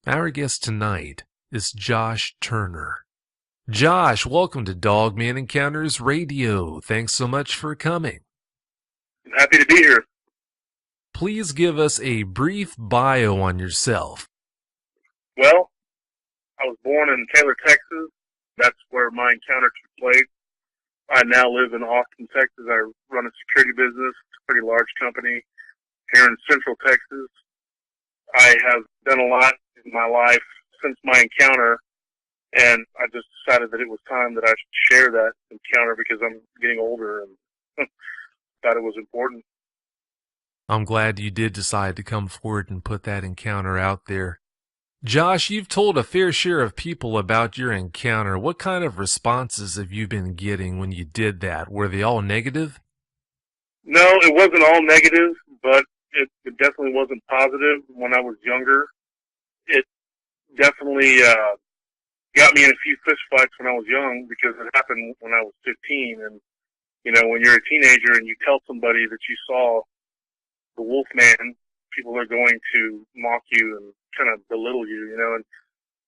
Our guest tonight is Josh Turner. Josh, welcome to Dogman Encounters Radio. Thanks so much for coming. Happy to be here. Please give us a brief bio on yourself. Well, I was born in Taylor, Texas. That's where my encounter took place. I now live in Austin, Texas. I run a security business. It's a pretty large company here in Central Texas. I have done a lot in my life since my encounter, and I just decided that it was time that I should share that encounter because I'm getting older and thought it was important. I'm glad you did decide to come forward and put that encounter out there. Josh, you've told a fair share of people about your encounter. What kind of responses have you been getting when you did that? Were they all negative? No, it wasn't all negative, but it definitely wasn't positive when I was younger. It definitely got me in a few fistfights when I was young because it happened when I was 15. And, you know, when you're a teenager and you tell somebody that you saw the wolf man, people are going to mock you and kind of belittle you, you know. And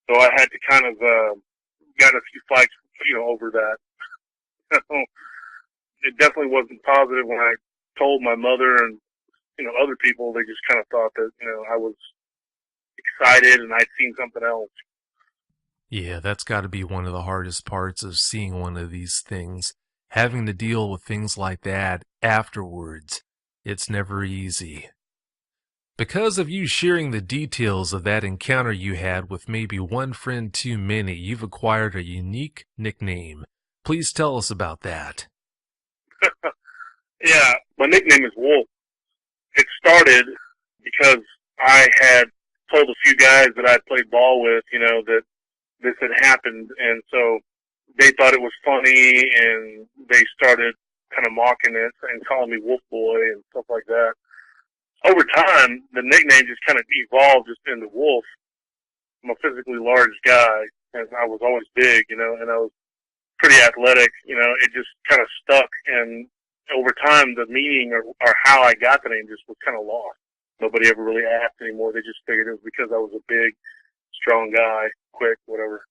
so I had to kind of got a few fights, you know, over that. It definitely wasn't positive when I told my mother and, you know, other people. They just kind of thought that, you know, I was excited and I'd seen something else. Yeah, that's got to be one of the hardest parts of seeing one of these things. Having to deal with things like that afterwards. It's never easy. Because of you sharing the details of that encounter you had with maybe one friend too many, you've acquired a unique nickname. Please tell us about that. Yeah, my nickname is Wolf. It started because I had told a few guys that I played ball with, you know, that this had happened, and so they thought it was funny, and they started kind of mocking it and calling me Wolf Boy and stuff like that. Over time, the nickname just kind of evolved just into Wolf. I'm a physically large guy, and I was always big, you know, and I was pretty athletic, you know. It just kind of stuck, and over time, the meaning or how I got the name just was kind of lost. Nobody ever really asked anymore. They just figured it was because I was a big, strong guy, quick, whatever.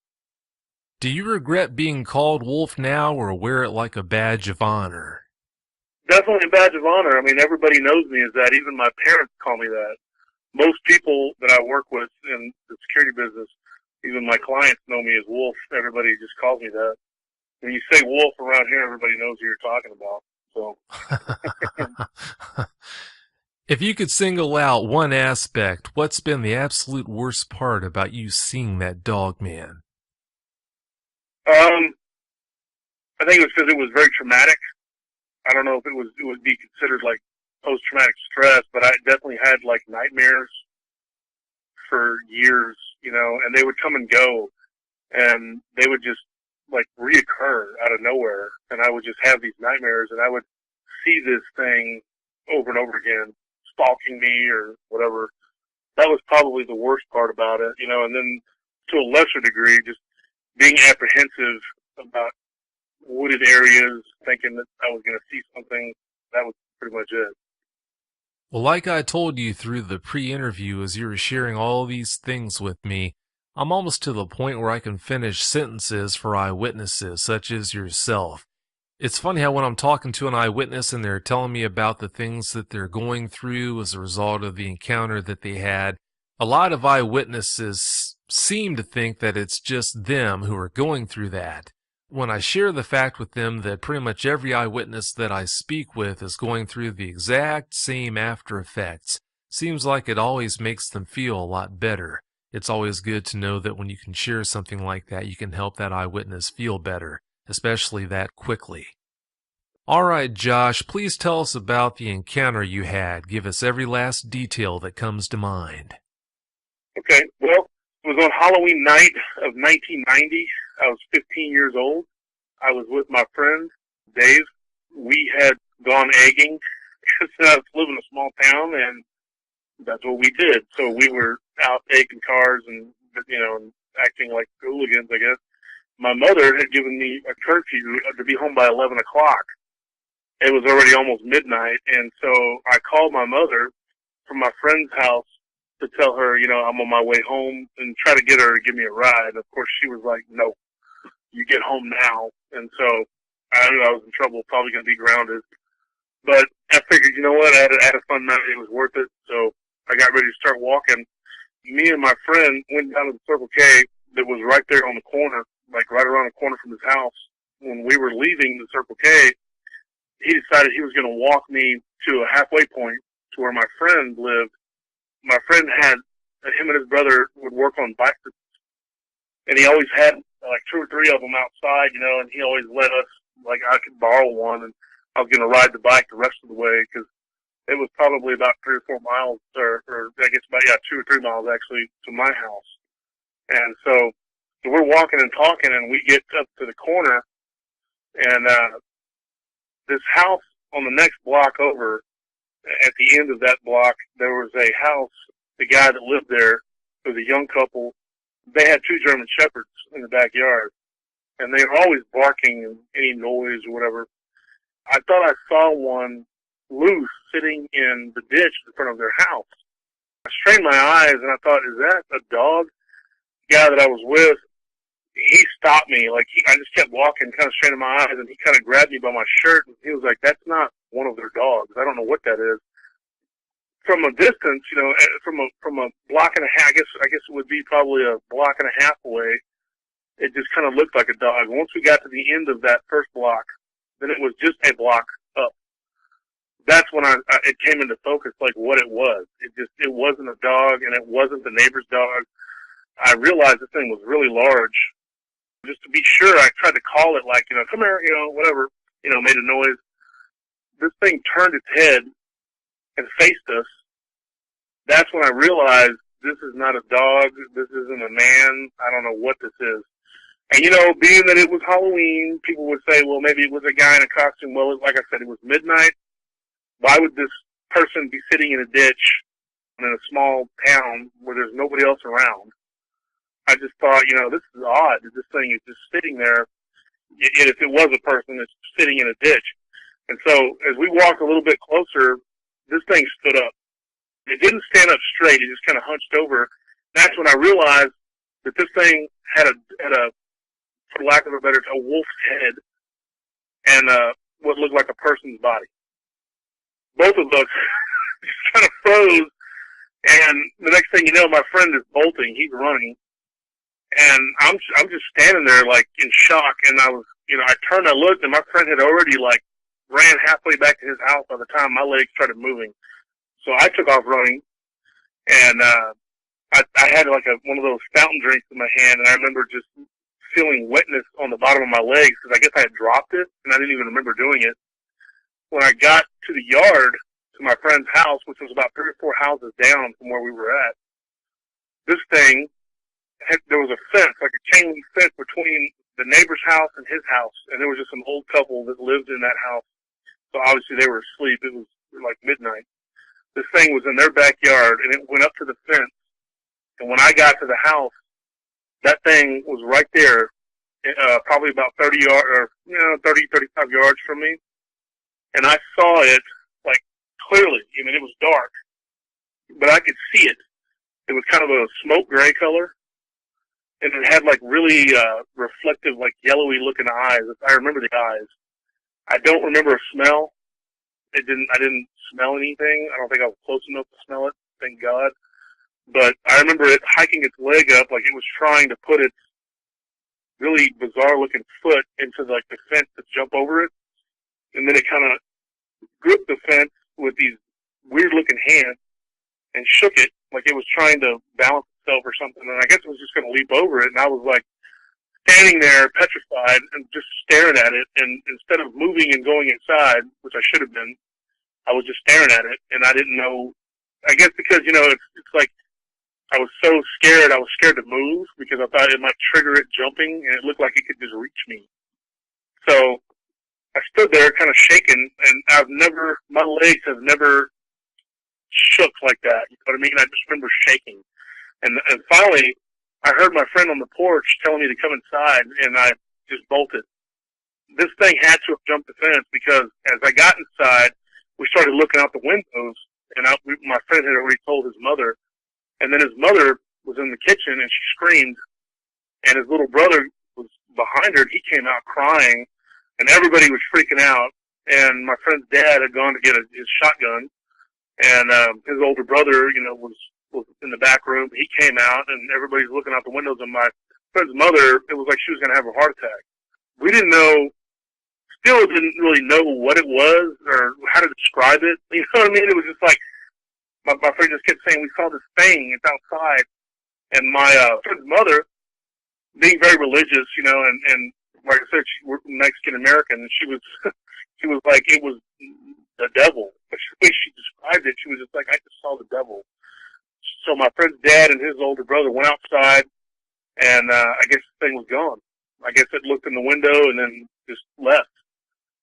Do you regret being called Wolf now or wear it like a badge of honor? Definitely a badge of honor. I mean, everybody knows me as that. Even my parents call me that. Most people that I work with in the security business, even my clients know me as Wolf. Everybody just calls me that. When you say Wolf around here, everybody knows who you're talking about. So, If you could single out one aspect, what's been the absolute worst part about you seeing that dog man? I think it was because it was very traumatic. I don't know if it would be considered like post-traumatic stress, but I definitely had like nightmares for years, you know, and they would come and go, and they would just like reoccur out of nowhere, and I would just have these nightmares, and I would see this thing over and over again, stalking me or whatever. That was probably the worst part about it, you know, and then to a lesser degree, just being apprehensive about wooded areas, thinking that I was going to see something. That was pretty much it. Well, like I told you through the pre-interview as you were sharing all these things with me, I'm almost to the point where I can finish sentences for eyewitnesses, such as yourself. It's funny how when I'm talking to an eyewitness and they're telling me about the things that they're going through as a result of the encounter that they had, a lot of eyewitnesses seem to think that it's just them who are going through that. When I share the fact with them that pretty much every eyewitness that I speak with is going through the exact same after effects, seems like it always makes them feel a lot better. It's always good to know that when you can share something like that, you can help that eyewitness feel better, especially that quickly. All right, Josh, please tell us about the encounter you had. Give us every last detail that comes to mind. Okay, well, it was on Halloween night of 1990. I was 15 years old. I was with my friend, Dave. We had gone egging because I live in a small town, and that's what we did. So we were out egging cars and, you know, and acting like hooligans, I guess. My mother had given me a curfew to be home by 11 o'clock. It was already almost midnight, and so I called my mother from my friend's house to tell her, you know, I'm on my way home and try to get her to give me a ride. Of course, she was like, no, you get home now. And so I knew I was in trouble, probably going to be grounded. But I figured, you know what, I had a fun night. It was worth it. So I got ready to start walking. Me and my friend went down to the Circle K that was right there on the corner, like right around the corner from his house. When we were leaving the Circle K, he decided he was going to walk me to a halfway point to where my friend lived. My friend had, him and his brother would work on bicycles, and he always had like 2 or 3 of them outside, you know, and he always let us, like I could borrow one, and I was going to ride the bike the rest of the way because it was probably about 3 or 4 miles, or I guess about, 2 or 3 miles actually to my house. And so we're walking and talking, and we get up to the corner, and this house on the next block over, at the end of that block, there was a house. The guy that lived there was a young couple. They had 2 German Shepherds in the backyard, and they were always barking and any noise or whatever. I thought I saw one loose sitting in the ditch in front of their house. I strained my eyes, and I thought, is that a dog? The guy that I was with, he stopped me. Like, I just kept walking, kind of straining my eyes, and he kind of grabbed me by my shirt, and he was like, that's not one of their dogs. I don't know what that is. From a distance, you know, from a block and a half, I guess it would be probably a block and a half away, it just kind of looked like a dog. Once we got to the end of that first block, then it was just a block up. That's when it came into focus, like what it was. It wasn't a dog, and it wasn't the neighbor's dog. I realized this thing was really large. Just to be sure, I tried to call it, like, you know, come here, you know, whatever, you know, made a noise. This thing turned its head and faced us. That's when I realized this is not a dog, this isn't a man, I don't know what this is. And, you know, being that it was Halloween, people would say, well, maybe it was a guy in a costume. Well, like I said, it was midnight. Why would this person be sitting in a ditch in a small town where there's nobody else around? I just thought, you know, this is odd. This thing is just sitting there. And if it was a person, it's sitting in a ditch. And so as we walked a little bit closer, this thing stood up. It didn't stand up straight. It just kind of hunched over. That's when I realized that this thing had a for lack of a better term, a wolf's head and what looked like a person's body. Both of us just kind of froze. And the next thing you know, my friend is bolting. He's running. And I'm just standing there like in shock. And I was, you know, I turned, I looked, and my friend had already like ran halfway back to his house by the time my legs started moving. So I took off running, and I had like one of those fountain drinks in my hand, and I remember just feeling wetness on the bottom of my legs because I guess I had dropped it, and I didn't even remember doing it. When I got to the yard to my friend's house, which was about 3 or 4 houses down from where we were at, this thing there was a fence, like a chain link fence between the neighbor's house and his house, and there was just an old couple that lived in that house. So obviously they were asleep. It was like midnight. This thing was in their backyard, and it went up to the fence. And when I got to the house, that thing was right there, probably about 30 yards, or 30, 35 yards from me. And I saw it like clearly. I mean, it was dark, but I could see it. It was kind of a smoke gray color, and it had like really reflective, like yellowy looking eyes. I remember the eyes. I don't remember a smell. I didn't smell anything. I don't think I was close enough to smell it, thank God. But I remember it hiking its leg up like it was trying to put its really bizarre looking foot into like the fence to jump over it. And then it kind of gripped the fence with these weird looking hands and shook it like it was trying to balance itself or something. And I guess it was just going to leap over it. And I was like standing there petrified and just staring at it. And instead of moving and going inside, which I should have been, I was just staring at it. And I didn't know, I guess because, it's like I was so scared. I was scared to move because I thought it might trigger it jumping, and it looked like it could just reach me. So I stood there kind of shaking, and my legs have never shook like that. You know what I mean? I just remember shaking. And finally, I heard my friend on the porch telling me to come inside, and I just bolted. This thing had to have jumped the fence because as I got inside, we started looking out the windows, and my friend had already told his mother, And then his mother was in the kitchen and she screamed, and his little brother was behind her. He came out crying, and everybody was freaking out. And my friend's dad had gone to get his shotgun, and his older brother, was in the back room. He came out, and everybody's looking out the windows. And my friend's mother, it was like she was going to have a heart attack. We still didn't really know what it was or how to describe it. You know what I mean? It was just like, my friend just kept saying, we saw this thing, it's outside. And my friend's mother, being very religious, and like I said, she was Mexican American, and she was she was like, it was the devil. The way she described it, she was just like, I just saw the devil. So my friend's dad and his older brother went outside, and I guess the thing was gone. I guess it looked in the window and then just left.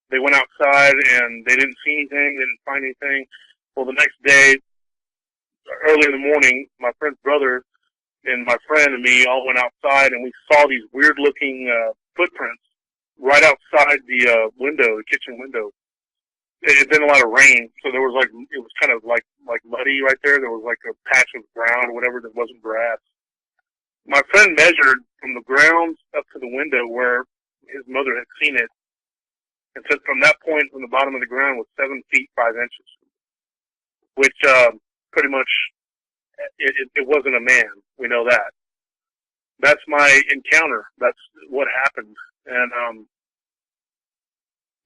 They went outside and they didn't see anything, they didn't find anything. Well, the next day, early in the morning, my friend's brother and my friend and me all went outside, and we saw these weird-looking footprints right outside the window, the kitchen window. It had been a lot of rain, so there was it was kind of like muddy right there. There was like a patch of ground or whatever that wasn't grass. My friend measured from the ground up to the window where his mother had seen it, and said from that point, from the bottom of the ground, was 7 feet 5 inches, which pretty much it wasn't a man. We know that. That's my encounter. That's what happened, and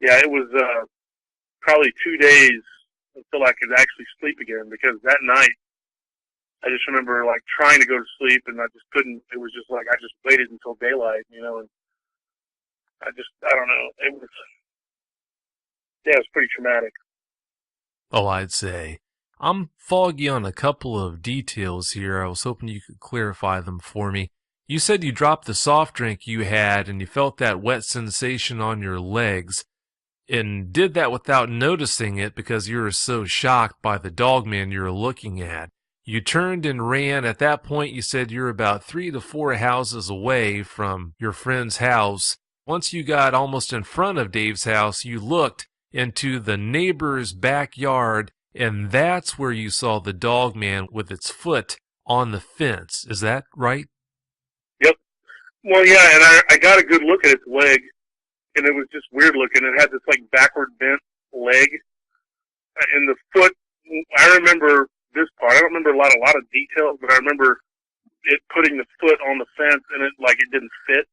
yeah, it was probably 2 days until I could actually sleep again, because that night I just remember trying to go to sleep, and I just couldn't. It was just I just waited until daylight, and I don't know. It was, yeah, it was pretty traumatic. Oh, I'd say. I'm foggy on a couple of details here. I was hoping you could clarify them for me. You said you dropped the soft drink you had and you felt that wet sensation on your legs, and did that without noticing it because you were so shocked by the dogman you were looking at. You turned and ran. At that point, you said you were about 3 to 4 houses away from your friend's house. Once you got almost in front of Dave's house, you looked into the neighbor's backyard, and that's where you saw the dogman with its foot on the fence. Is that right? Yep. Well, yeah, and I got a good look at its leg, and it was just weird looking. It had this backward bent leg, and the foot. I remember this part. I don't remember a lot of details, but I remember it putting the foot on the fence, and it didn't fit,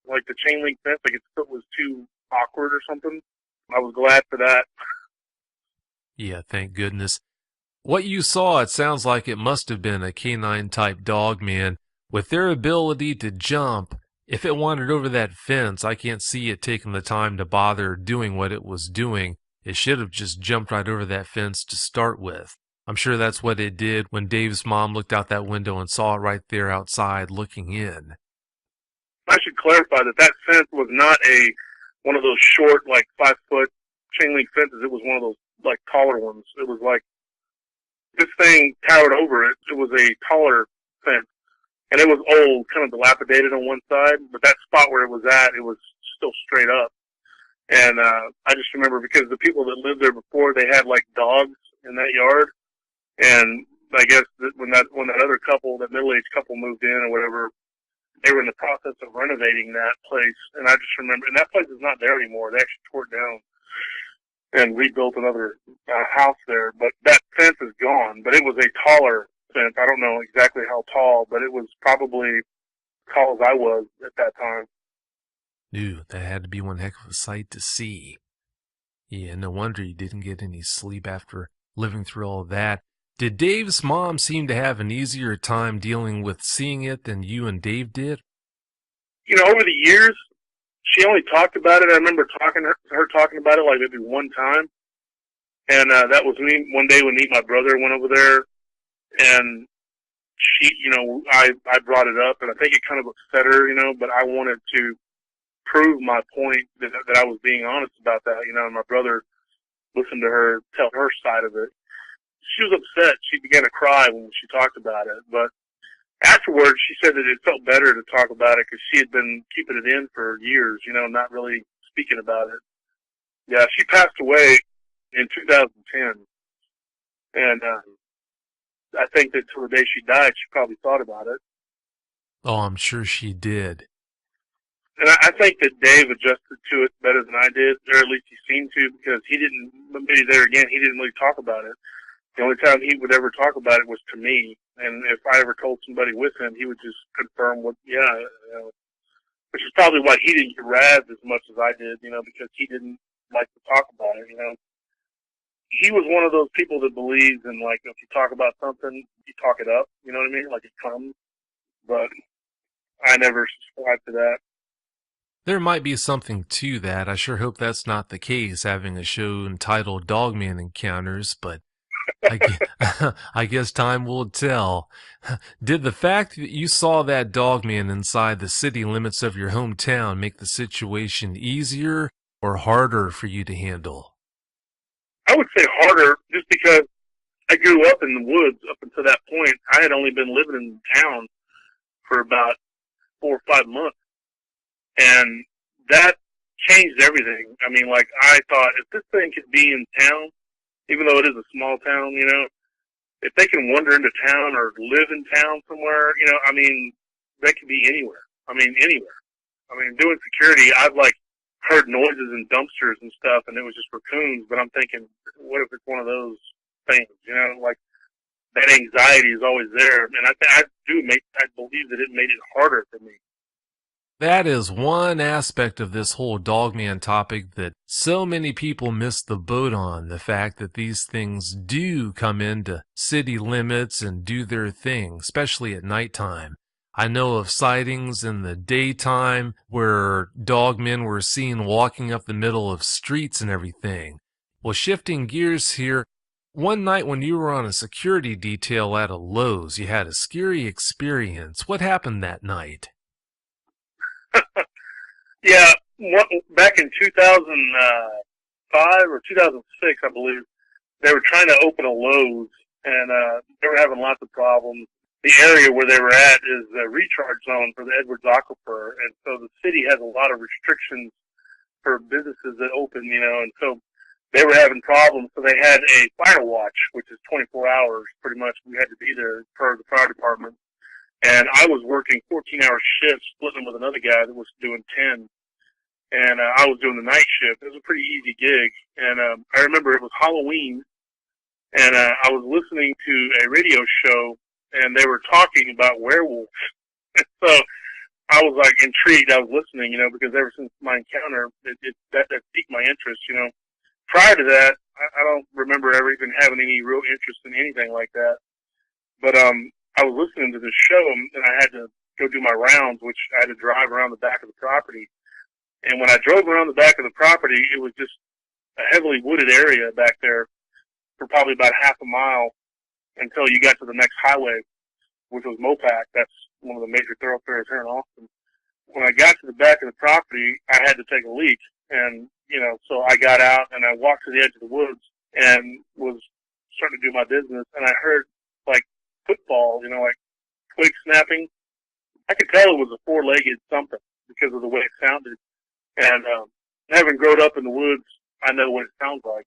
like the chain link fence. Its foot was too awkward or something. I was glad for that. Yeah, thank goodness. What you saw, it sounds like it must have been a canine-type dog, man. With their ability to jump, if it wandered over that fence, I can't see it taking the time to bother doing what it was doing. It should have just jumped right over that fence to start with. I'm sure that's what it did when Dave's mom looked out that window and saw it right there outside looking in. I should clarify that fence was not one of those short, 5-foot chain link fences. It was one of those, taller ones. It was this thing towered over it. It was a taller fence, and it was old, kind of dilapidated on one side, but that spot where it was at, it was still straight up. And I just remember, because the people that lived there before, they had, dogs in that yard, and I guess that when that other couple, that middle-aged couple, moved in or whatever, they were in the process of renovating that place, and I just remember, and that place is not there anymore. They actually tore it down and rebuilt another house there, but that fence is gone. But it was a taller fence. I don't know exactly how tall, but it was probably as tall as I was at that time. Ew, that had to be one heck of a sight to see. Yeah, no wonder you didn't get any sleep after living through all of that. Did Dave's mom seem to have an easier time dealing with seeing it than you and Dave did? Over the years, she only talked about it. I remember her talking about it maybe one time. And that was me one day when me and my brother went over there. And she, I brought it up, and I think it kind of upset her, but I wanted to prove my point that I was being honest about that, and my brother listened to her tell her side of it. She was upset. She began to cry when she talked about it. But afterwards, she said that it felt better to talk about it because she had been keeping it in for years, not really speaking about it. Yeah, she passed away in 2010. And I think that till the day she died, she probably thought about it. Oh, I'm sure she did. And I think that Dave adjusted to it better than I did, or at least he seemed to, because he didn't, maybe there again, he didn't really talk about it. The only time he would ever talk about it was to me. And if I ever told somebody with him, he would just confirm what, yeah, which is probably why he didn't get razzed as much as I did, because he didn't like to talk about it, He was one of those people that believes in, like, if you talk about something, you talk it up, you know what I mean? Like it comes. But I never subscribed to that. There might be something to that. I sure hope that's not the case, having a show entitled Dogman Encounters, but I guess time will tell. Did the fact that you saw that dogman inside the city limits of your hometown make the situation easier or harder for you to handle? I would say harder just because I grew up in the woods up until that point. I had only been living in town for about 4 or 5 months. And that changed everything. I mean, like, I thought if this thing could be in town, even though it is a small town, if they can wander into town or live in town somewhere, I mean, they could be anywhere. I mean, anywhere. I mean, doing security, I've, like, heard noises in dumpsters and stuff, and it was just raccoons, but I'm thinking, what if it's one of those things, like, that anxiety is always there. And I believe that it made it harder for me. That is one aspect of this whole dogman topic that so many people miss the boat on, the fact that these things do come into city limits and do their thing, especially at nighttime. I know of sightings in the daytime where dogmen were seen walking up the middle of streets and everything. Well, shifting gears here, one night when you were on a security detail at a Lowe's, you had a scary experience. What happened that night? Yeah, back in 2005 or 2006, I believe, they were trying to open a Lowe's, and they were having lots of problems. The area where they were at is a recharge zone for the Edwards Aquifer, and so the city has a lot of restrictions for businesses that open, and so they were having problems. So they had a fire watch, which is 24 hours, pretty much. We had to be there per the fire department. And I was working 14-hour shifts, splitting them with another guy that was doing 10. And I was doing the night shift. It was a pretty easy gig. And I remember it was Halloween, and I was listening to a radio show, and they were talking about werewolves. So I was, like, intrigued. I was listening, because ever since my encounter, that piqued my interest, Prior to that, I don't remember ever even having any real interest in anything like that. But I was listening to this show, and I had to go do my rounds, which I had to drive around the back of the property. And when I drove around the back of the property, it was just a heavily wooded area back there for probably about half a mile until you got to the next highway, which was Mopac. That's one of the major thoroughfares here in Austin. When I got to the back of the property, I had to take a leak. And, so I got out and I walked to the edge of the woods and was starting to do my business. And I heard, like, football, like twig snapping. I could tell it was a four-legged something because of the way it sounded. And having grown up in the woods, I know what it sounds like.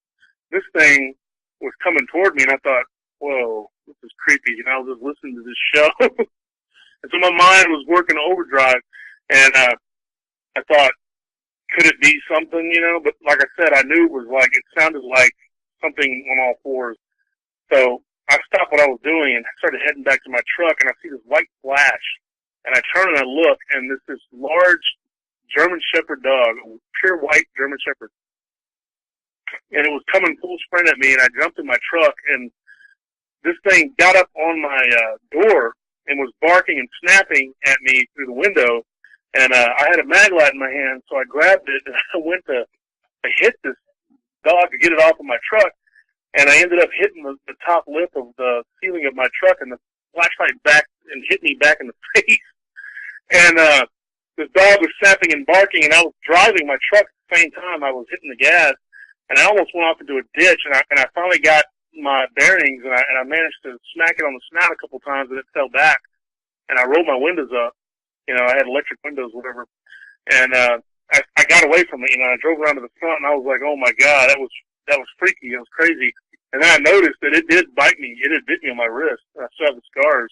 This thing was coming toward me, and I thought, whoa, this is creepy. I was just listening to this show. And so my mind was working overdrive, and I thought, could it be something, But like I said, I knew it sounded like something on all fours. So I stopped what I was doing and started heading back to my truck, and I see this white flash. And I turn and I look, and this large German Shepherd dog, pure white German Shepherd. And it was coming full sprint at me, and I jumped in my truck, and this thing got up on my door and was barking and snapping at me through the window. And I had a mag light in my hand, so I grabbed it, and I went to hit this dog to get it off of my truck. And I ended up hitting the top lip of the ceiling of my truck, and the flashlight back and hit me back in the face. And this dog was snapping and barking, and I was driving my truck at the same time I was hitting the gas, and I almost went off into a ditch. And I finally got my bearings, and I managed to smack it on the snout a couple times, and it fell back. And I rolled my windows up. I had electric windows, whatever. And I got away from it. I drove around to the front, and I was like, oh my God, that was freaky. It was crazy. And then I noticed that it did bite me. It had bit me on my wrist. And I still have the scars.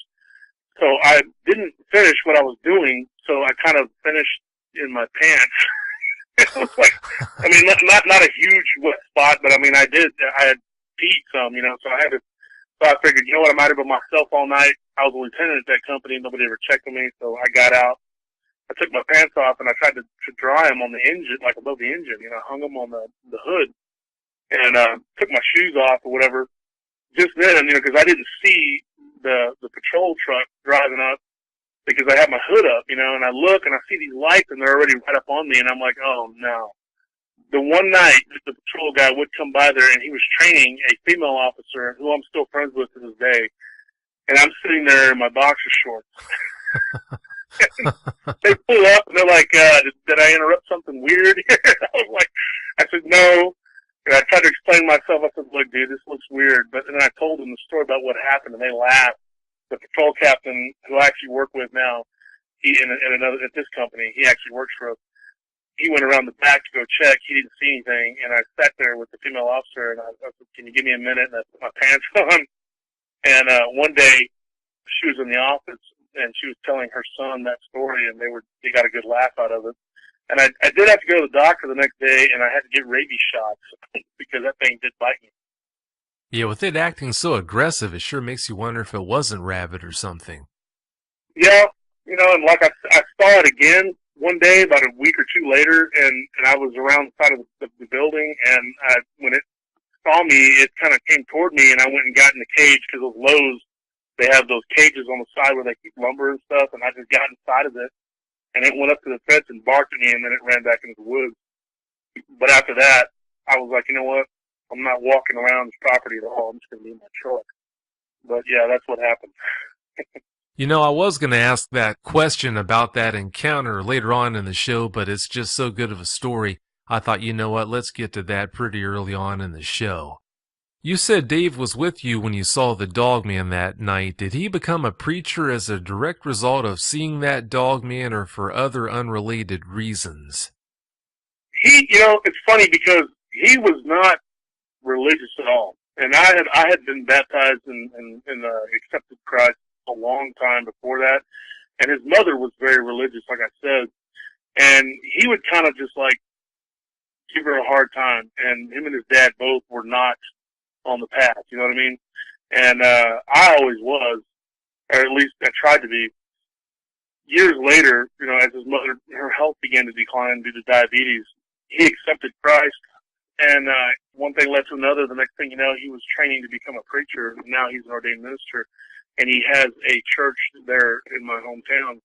So I didn't finish what I was doing. So I kind of finished in my pants. It was like, I mean, not a huge wet spot, but I mean, I had peed some, you know, so so I figured, you know what, I might have been myself all night. I was a lieutenant at that company. Nobody ever checked on me. So I got out. I took my pants off and I tried to dry them on the engine, like above the engine, you know, hung them on the hood and, took my shoes off or whatever. Just then, you know, cause I didn't see the patrol truck driving up because I had my hood up, you know, and I look and I see these lights and they're already right up on me and I'm like, oh no. The one night that the patrol guy would come by there and he was training a female officer who I'm still friends with to this day. And I'm sitting there in my boxer shorts. They pull up and they're like, did I interrupt something weird here? I was like, I said, no. And I tried to explain myself. I said, look, dude, this looks weird. But then I told them the story about what happened and they laughed. The patrol captain who I actually work with now, at this company, he actually works for us. He went around the back to go check. He didn't see anything. And I sat there with the female officer and I said, can you give me a minute? And I put my pants on. And, one day she was in the office and she was telling her son that story and they got a good laugh out of it. And I did have to go to the doctor the next day and I had to get rabies shots because that thing did bite me. Yeah, with it acting so aggressive, it sure makes you wonder if it wasn't rabid or something. Yeah, you know, and like I saw it again one day about a week or two later, and I was around the side of the building, and when it saw me, it kind of came toward me, and I went and got in the cage because those Lowe's, they have those cages on the side where they keep lumber and stuff, and I just got inside of it, and it went up to the fence and barked at me, and then it ran back into the woods. But after that, I was like, you know what? I'm not walking around this property at all. I'm just going to be in my truck. But yeah, that's what happened. You know, I was going to ask that question about that encounter later on in the show, but it's just so good of a story. I thought, you know what, let's get to that pretty early on in the show. You said Dave was with you when you saw the dogman that night. Did he become a preacher as a direct result of seeing that dogman or for other unrelated reasons? You know, it's funny because he was not religious at all. And I had been baptized and accepted Christ a long time before that. And his mother was very religious, like I said. And he would kind of just like give her a hard time. And him and his dad both were not on the path, you know what I mean? And I always was, or at least I tried to be. Years later, you know, as his mother, her health began to decline due to diabetes, he accepted Christ. And one thing led to another. The next thing you know, he was training to become a preacher. And now he's an ordained minister. And he has a church there in my hometown.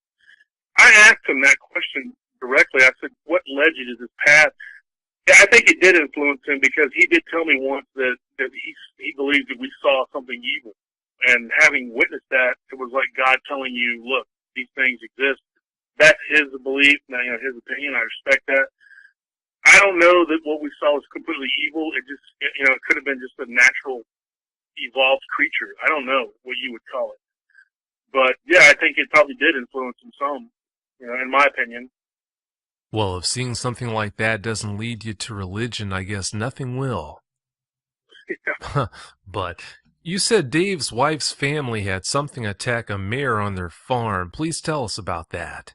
I asked him that question directly. I said, what led you to this path? Yeah, I think it did influence him because he did tell me once that he believes that we saw something evil. And having witnessed that, it was like God telling you, look, these things exist. That's his belief. Now, you know, his opinion. I respect that. I don't know that what we saw was completely evil. It just, you know, it could have been just a natural evolved creature. I don't know what you would call it. But yeah, I think it probably did influence him some, you know, in my opinion. Well, if seeing something like that doesn't lead you to religion, I guess nothing will. Yeah. But you said Dave's wife's family had something attack a mare on their farm. Please tell us about that.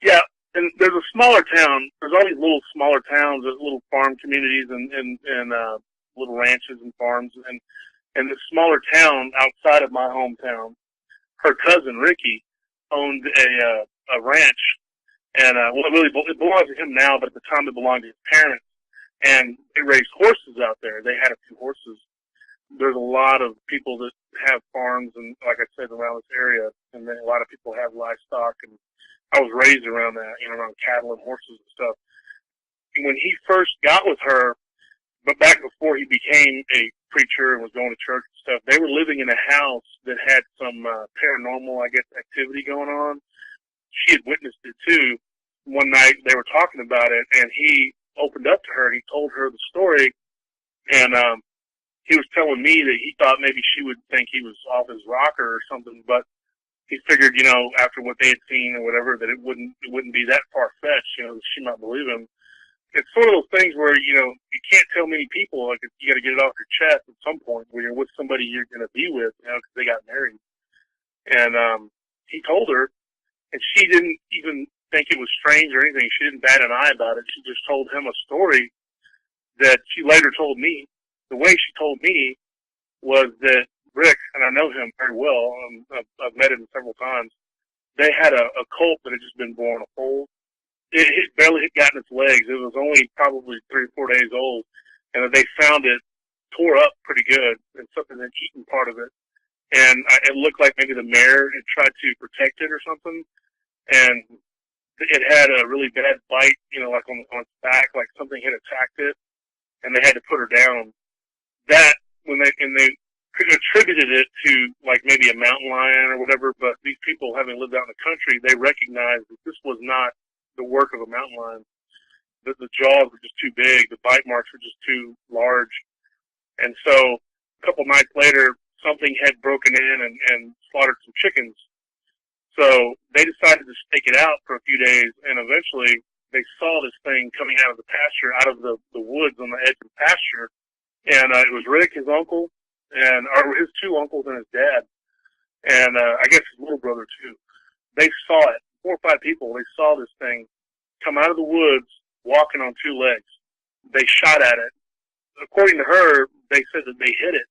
Yeah, and there's a smaller town. There's all these little smaller towns, there's little farm communities and little ranches and farms. And this smaller town outside of my hometown, her cousin Ricky owned a ranch. And well, it belongs to him now, but at the time it belonged to his parents. And they raised horses out there. They had a few horses. There's a lot of people that have farms, and like I said, around this area, and then a lot of people have livestock. And I was raised around that, you know, around cattle and horses and stuff. And when he first got with her, but back before he became a preacher and was going to church and stuff, they were living in a house that had some paranormal, I guess, activity going on. She had witnessed it too. One night they were talking about it, and he opened up to her and he told her the story. And he was telling me that he thought maybe she would think he was off his rocker or something, but he figured, you know, after what they had seen or whatever, that it wouldn't be that far fetched, you know, that she might believe him. it's one of those things where, you can't tell many people, like, you got to get it off your chest at some point when you're with somebody you're going to be with, because they got married. And he told her, and she didn't even think it was strange or anything. She didn't bat an eye about it. She just told him a story that she later told me. The way she told me was that Rick, and I know him very well, I've met him several times, they had a colt that had just been born, a foal. It barely had gotten its legs. It was only probably 3 or 4 days old, and they found it tore up pretty good, and something had eaten part of it. And it looked like maybe the mare had tried to protect it or something, and it had a really bad bite, like on its back, like something had attacked it, and they had to put her down. That, they attributed it to like maybe a mountain lion or whatever, but these people, having lived out in the country, they recognized that this was not the work of a mountain lion. The jaws were just too big, the bite marks were just too large, and so a couple nights later, something had broken in and slaughtered some chickens. So they decided to stake it out for a few days, and eventually they saw this thing coming out of the pasture, out of the woods on the edge of the pasture. And it was Rick, his uncle, or his 2 uncles and his dad, and I guess his little brother too. They saw it. 4 or 5 people, they saw this thing come out of the woods walking on 2 legs. They shot at it. According to her, they said that they hit it,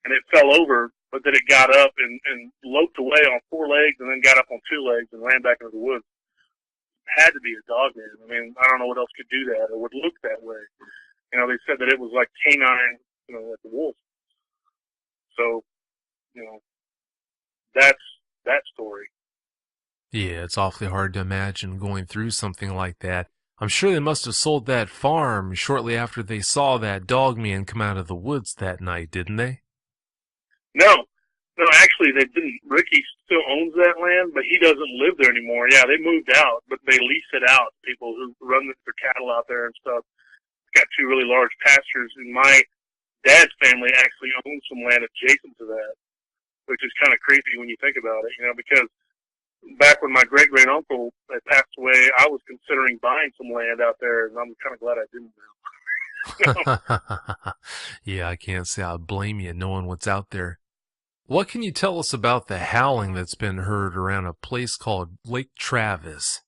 and it fell over, but then it got up and loped away on 4 legs and then got up on 2 legs and ran back into the woods. Had to be a dog man. I mean, I don't know what else could do that or would look that way. They said that it was like canine, like the wolf. So, that's that story. Yeah, it's awfully hard to imagine going through something like that. I'm sure they must have sold that farm shortly after they saw that dog man come out of the woods that night, didn't they? No, actually they didn't. Ricky still owns that land, but he doesn't live there anymore. Yeah, they moved out, but they lease it out to people who run their cattle out there and stuff. Got 2 really large pastures, and my dad's family actually owns some land adjacent to that, which is kind of creepy when you think about it, because back when my great-great-uncle had passed away, I was considering buying some land out there, and I'm kind of glad I didn't now. Yeah, I can't say I blame you knowing what's out there. What can you tell us about the howling that's been heard around a place called Lake Travis?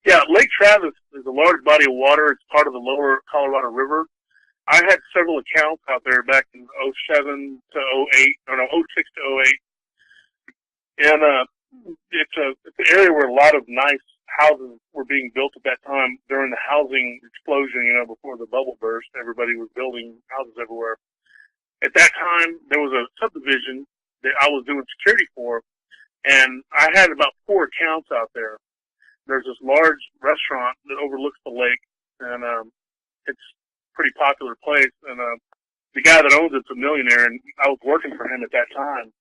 Yeah, Lake Travis is a large body of water. It's part of the lower Colorado River. I had several accounts out there back in 07 to 08, or no, 06 to 08. And it's an area where a lot of nice houses were being built at that time during the housing explosion, before the bubble burst. Everybody was building houses everywhere. At that time, there was a subdivision that I was doing security for, and I had about 4 accounts out there. There's this large restaurant that overlooks the lake, and it's a pretty popular place. And the guy that owns it's a millionaire, and I was working for him at that time.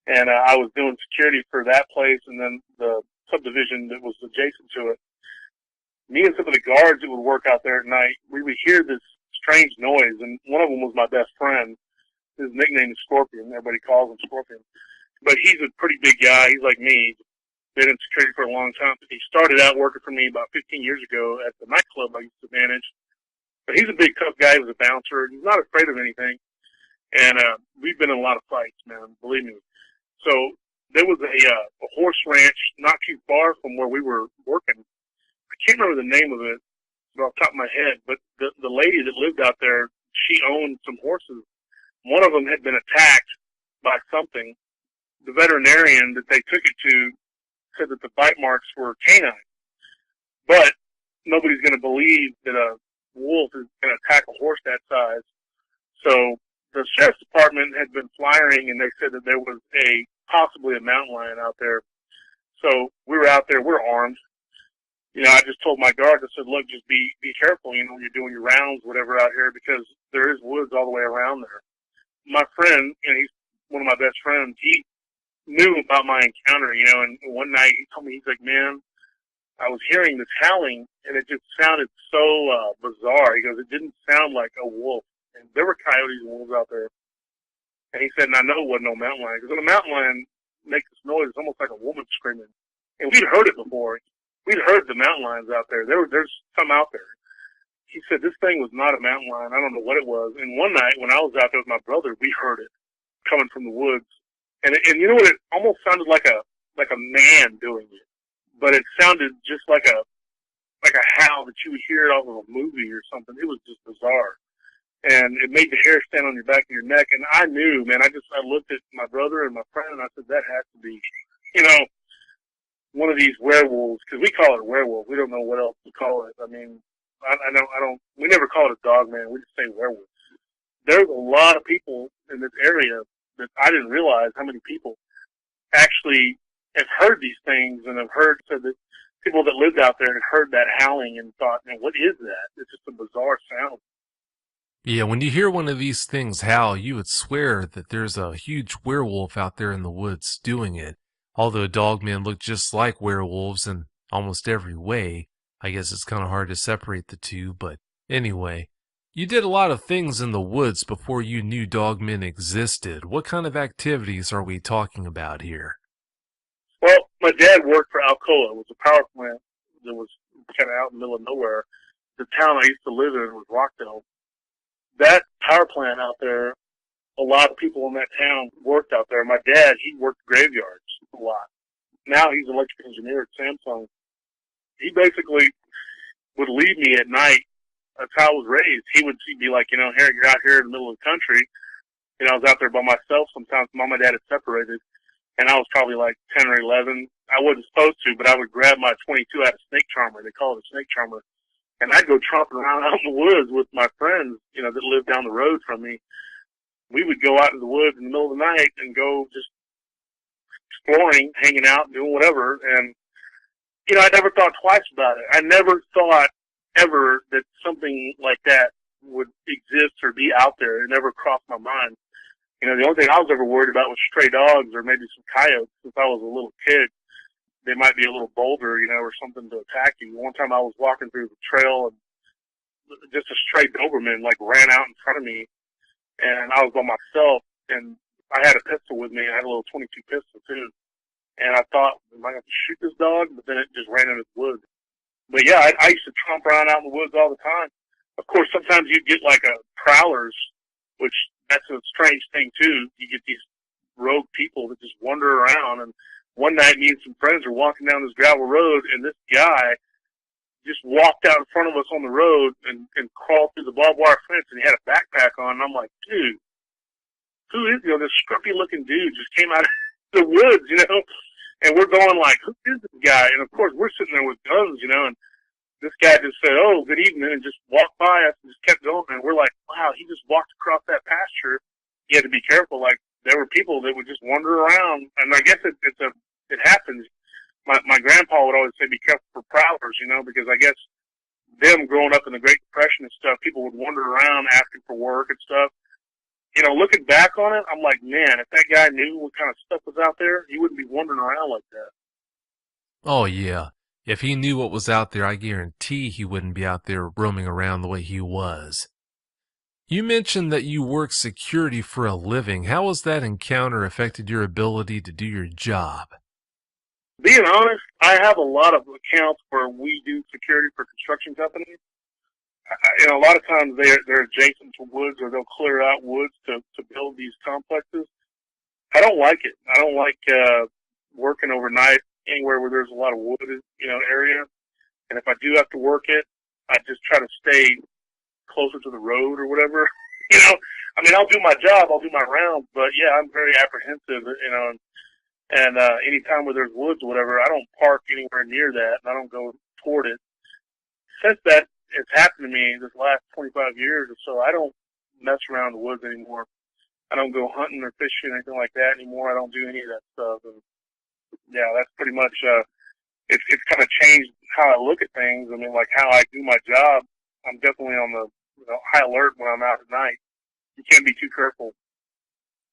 And I was doing security for that place and then the subdivision that was adjacent to it. Me and some of the guards that would work out there at night, we would hear this strange noise, and one of them was my best friend. His nickname is Scorpion. Everybody calls him Scorpion. But he's a pretty big guy. He's like me. He's been in security for a long time. He started out working for me about 15 years ago at the nightclub I used to manage. But he's a big, tough guy. He was a bouncer. He's not afraid of anything. And we've been in a lot of fights, man. Believe me. So there was a horse ranch not too far from where we were working. I can't remember the name of it off the top of my head, but the lady that lived out there, she owned some horses. One of them had been attacked by something. The veterinarian that they took it to said that the bite marks were canine. But nobody's going to believe that a wolf is going to attack a horse that size. So the sheriff's department had been flying, and they said that there was possibly a mountain lion out there. So we were out there. We're armed. I just told my guards, I said, look, just be careful, when you're doing your rounds, whatever, out here, because there is woods all the way around there. My friend, he's one of my best friends, he knew about my encounter, and one night he told me, he's like, man, I was hearing this howling, and it just sounded so bizarre. He goes, it didn't sound like a wolf. And there were coyotes and wolves out there. And he said, and I know it wasn't no mountain lion, because when a mountain lion makes this noise, it's almost like a woman screaming. And we'd heard it before. We'd heard the mountain lions out there. There's some out there. he said this thing was not a mountain lion. I don't know what it was. And one night when I was out there with my brother, we heard it coming from the woods. And you know what? It almost sounded like a man doing it, but it sounded just like a howl that you would hear off of a movie or something. It was just bizarre. And it made the hair stand on your back of your neck. And I knew, man, I looked at my brother and my friend and I said, that has to be, one of these werewolves, because we call it a werewolf. We don't know what else to call it. I mean, we never call it a dog man. We just say werewolf. There's a lot of people in this area that I didn't realize how many people actually have heard these things and have said that people that lived out there had heard that howling and thought, man, what is that? It's just a bizarre sound. Yeah, when you hear one of these things howl, you would swear that there's a huge werewolf out there in the woods doing it. Although dogmen look just like werewolves in almost every way, I guess it's kind of hard to separate the two, but anyway. You did a lot of things in the woods before you knew dogmen existed. What kind of activities are we talking about here? Well, my dad worked for Alcoa. It was a power plant that was kind of out in the middle of nowhere. The town I used to live in was Rockdale. That power plant out there, a lot of people in that town worked out there. My dad, he worked graveyards a lot. Now he's an electrical engineer at Samsung. He basically would leave me at night. That's how I was raised. He would be like, here, you're out here in the middle of the country. I was out there by myself sometimes. Mom and Dad had separated, and I was probably like 10 or 11. I wasn't supposed to, but I would grab my 22 out of snake charmer. They call it a snake charmer. And I'd go tromping around out in the woods with my friends, that lived down the road from me. We would go out in the woods in the middle of the night and go just exploring, hanging out, doing whatever. And, I never thought twice about it. I never thought ever that something like that would exist or be out there. It never crossed my mind. The only thing I was ever worried about was stray dogs or maybe some coyotes. Since I was a little kid, they might be a little bolder, or something to attack you. One time I was walking through the trail and just a stray Doberman ran out in front of me, and I was by myself, and I had a pistol with me. I had a little 22 pistol too, and I thought, am I going to shoot this dog? But then it just ran in the woods. But yeah, I used to tromp around out in the woods all the time. Of course, sometimes you get prowlers, which that's a strange thing too. You get these rogue people that just wander around. And one night, me and some friends were walking down this gravel road, and this guy just walked out in front of us on the road and crawled through the barbed wire fence, and he had a backpack on. And I'm like, dude, who is this scruffy looking dude just came out of the woods, And we're going like, who is this guy? And of course, we're sitting there with guns, and this guy just said, oh, good evening, and just walked by us and just kept going. And we're like, wow, he just walked across that pasture. You had to be careful. There were people that would just wander around. And I guess it happens. My grandpa would always say, be careful for prowlers, because I guess them growing up in the Great Depression and stuff, people would wander around asking for work and stuff. Looking back on it, I'm like, man, if that guy knew what kind of stuff was out there, he wouldn't be wandering around like that. Oh, yeah. If he knew what was out there, I guarantee he wouldn't be out there roaming around the way he was. You mentioned that you work security for a living. How has that encounter affected your ability to do your job? Being honest, I have a lot of accounts where we do security for construction companies. A lot of times they're adjacent to woods, or they'll clear out woods to build these complexes. I don't like it. I don't like working overnight anywhere where there's a lot of wood, area. And if I do have to work it, I just try to stay closer to the road or whatever. I'll do my job, I'll do my rounds, but yeah, I'm very apprehensive, and anytime where there's woods or whatever, I don't park anywhere near that, and I don't go toward it. Since that has happened to me this last 25 years or so, I don't mess around the woods anymore. I don't go hunting or fishing or anything like that anymore. I don't do any of that stuff. And yeah, that's pretty much, it's kind of changed how I look at things. How I do my job. I'm definitely on the high alert when I'm out at night. You can't be too careful.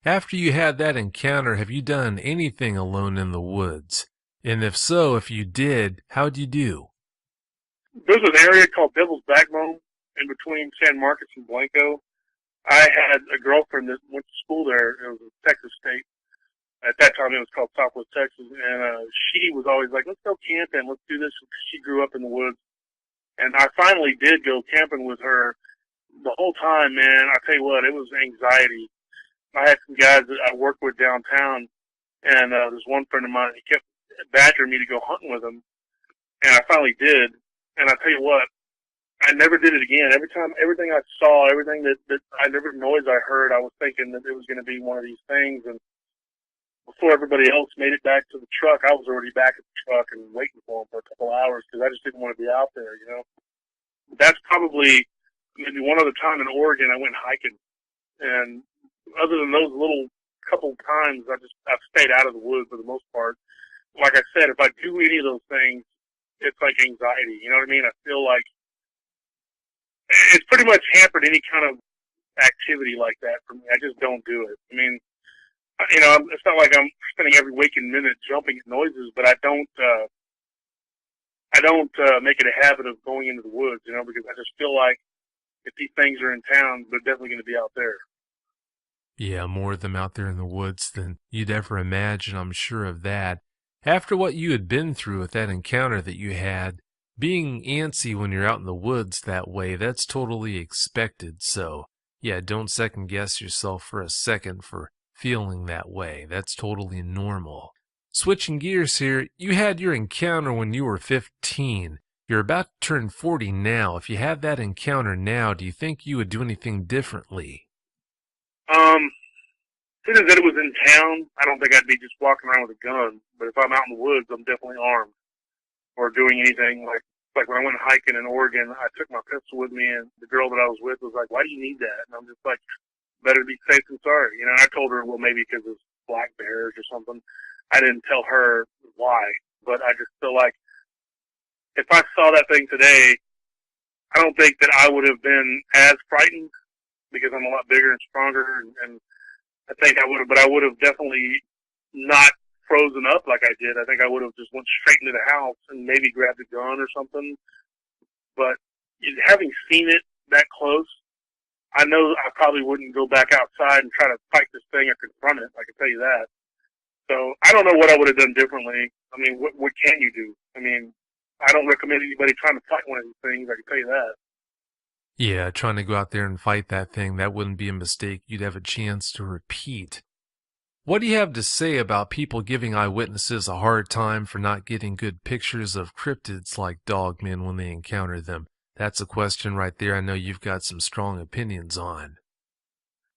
After you had that encounter, have you done anything alone in the woods? And if so, if you did, how'd you do? There's an area called Devil's Backbone in between San Marcos and Blanco. I had a girlfriend that went to school there. It was in Texas State. At that time, it was called Southwest Texas. And she was always like, let's go camping. Let's do this. She grew up in the woods. And I finally did go camping with her. The whole time, man, I tell you what, it was anxiety. I had some guys that I worked with downtown, and there's one friend of mine, he kept badgering me to go hunting with him, and I finally did. And I tell you what, I never did it again. Every time, everything I saw, everything every noise I heard, I was thinking that it was going to be one of these things. And before everybody else made it back to the truck, I was already back at the truck and waiting for them for a couple hours because I just didn't want to be out there, you know. That's probably maybe one other time in Oregon I went hiking. And other than those little couple times, I've stayed out of the woods for the most part. Like I said, if I do any of those things, it's like anxiety. You know what I mean? I feel like it's pretty much hampered any kind of activity like that for me. I just don't do it. I mean, you know, it's not like I'm spending every waking minute jumping at noises, but I don't make it a habit of going into the woods, you know, because I just feel like if these things are in town, they're definitely going to be out there. Yeah, more of them out there in the woods than you'd ever imagine, I'm sure of that. After what you had been through with that encounter that you had, being antsy when you're out in the woods that way, that's totally expected. So, yeah, don't second guess yourself for a second for feeling that way. That's totally normal. Switching gears here, you had your encounter when you were 15. You're about to turn 40 now. If you had that encounter now, do you think you would do anything differently? As soon as it was in town, I don't think I'd be just walking around with a gun. But if I'm out in the woods, I'm definitely armed or doing anything like when I went hiking in Oregon, I took my pistol with me, and the girl that I was with was like, "Why do you need that?" And I'm just like, "Better be safe than sorry." You know, I told her, well, maybe because it's black bears or something. I didn't tell her why, but I just feel like if I saw that thing today, I don't think that I would have been as frightened because I'm a lot bigger and stronger, and I think I would have, but I would have definitely not frozen up like I did. I think I would have just went straight into the house and maybe grabbed a gun or something. But having seen it that close, I know I probably wouldn't go back outside and try to fight this thing or confront it. I can tell you that. So I don't know what I would have done differently. I mean, what can you do? I mean, I don't recommend anybody trying to fight one of these things. I can tell you that. Yeah, trying to go out there and fight that thing, that wouldn't be a mistake you'd have a chance to repeat. What do you have to say about people giving eyewitnesses a hard time for not getting good pictures of cryptids like dogmen when they encounter them? That's a question right there I know you've got some strong opinions on.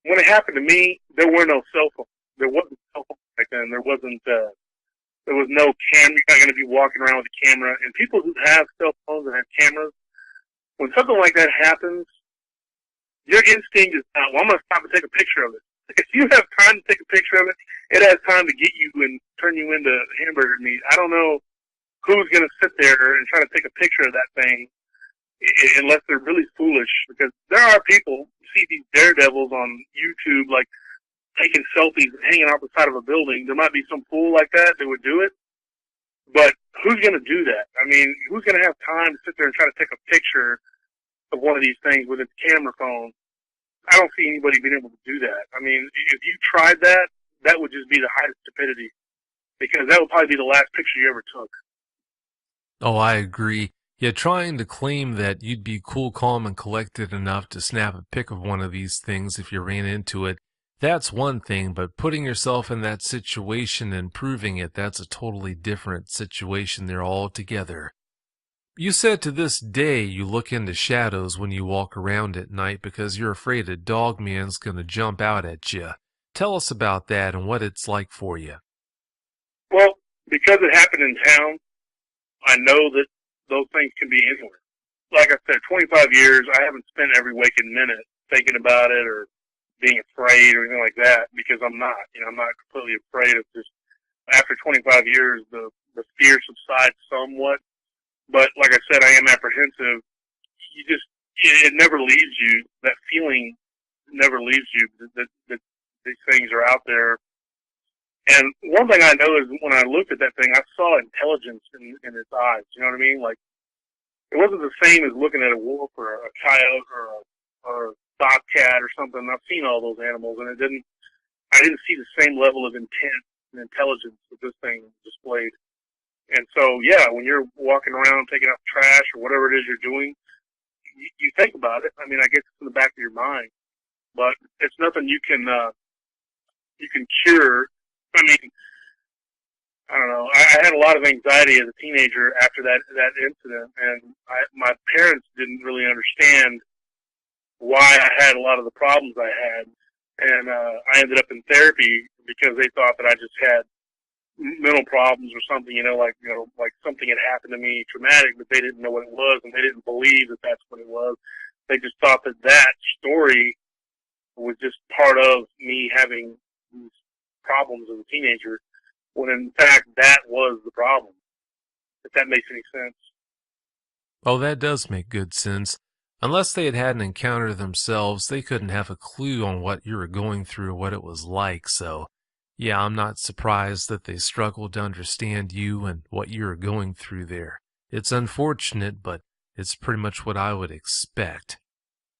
When it happened to me, there were no cell phones. There wasn't cell phones back then. There was no camera. You're not going to be walking around with a camera. And people who have cell phones and have cameras, when something like that happens, your instinct is, well, I'm going to stop and take a picture of it. If you have time to take a picture of it, it has time to get you and turn you into hamburger meat. I don't know who's going to sit there and try to take a picture of that thing unless they're really foolish, because there are people, you see these daredevils on YouTube, like taking selfies and hanging out the side of a building. There might be some fool like that that would do it, but who's going to do that? I mean, who's going to have time to sit there and try to take a picture of one of these things with its camera phone? I don't see anybody being able to do that. I mean, if you tried that, that would just be the height of stupidity, because that would probably be the last picture you ever took. Oh, I agree. Yeah, trying to claim that you'd be cool, calm, and collected enough to snap a pic of one of these things if you ran into it, that's one thing, but putting yourself in that situation and proving it, that's a totally different situation there altogether. You said to this day you look into shadows when you walk around at night because you're afraid a dogman's gonna jump out at you. Tell us about that and what it's like for you. Well, because it happened in town, I know that those things can be anywhere. Like I said, 25 years, I haven't spent every waking minute thinking about it or being afraid or anything like that, because I'm not. You know, I'm not completely afraid. It's just after 25 years, the fear subsides somewhat. But like I said, I am apprehensive. It never leaves you. That feeling never leaves you that these things are out there. And one thing I know is when I looked at that thing, I saw intelligence in its eyes. You know what I mean? Like, it wasn't the same as looking at a wolf or a coyote or a bobcat or something. I've seen all those animals, and I didn't see the same level of intent and intelligence that this thing displayed. And so, yeah, when you're walking around taking out trash or whatever it is you're doing, you think about it. I mean, I guess it's in the back of your mind, but it's nothing you can cure. I mean, I don't know. I had a lot of anxiety as a teenager after that incident, and my parents didn't really understand why I had a lot of the problems I had, and I ended up in therapy because they thought that I just had mental problems or something, like something had happened to me traumatic, but they didn't know what it was, and they didn't believe that that's what it was. They just thought that that story was just part of me having these problems as a teenager, when in fact that was the problem, if that makes any sense. Oh, that does make good sense. Unless they had had an encounter themselves, they couldn't have a clue on what you were going through or what it was like, so yeah, I'm not surprised that they struggled to understand you and what you were going through there. It's unfortunate, but it's pretty much what I would expect.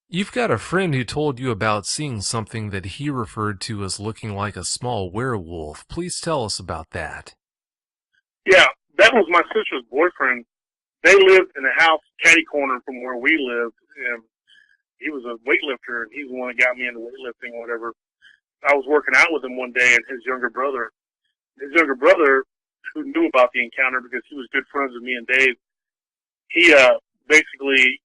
You've got a friend who told you about seeing something that he referred to as looking like a small werewolf. Please tell us about that. Yeah, that was my sister's boyfriend. They lived in a house catty corner from where we lived, and he was a weightlifter, and he's the one that got me into weightlifting or whatever. I was working out with him one day, and his younger brother, who knew about the encounter because he was good friends with me and Dave, he basically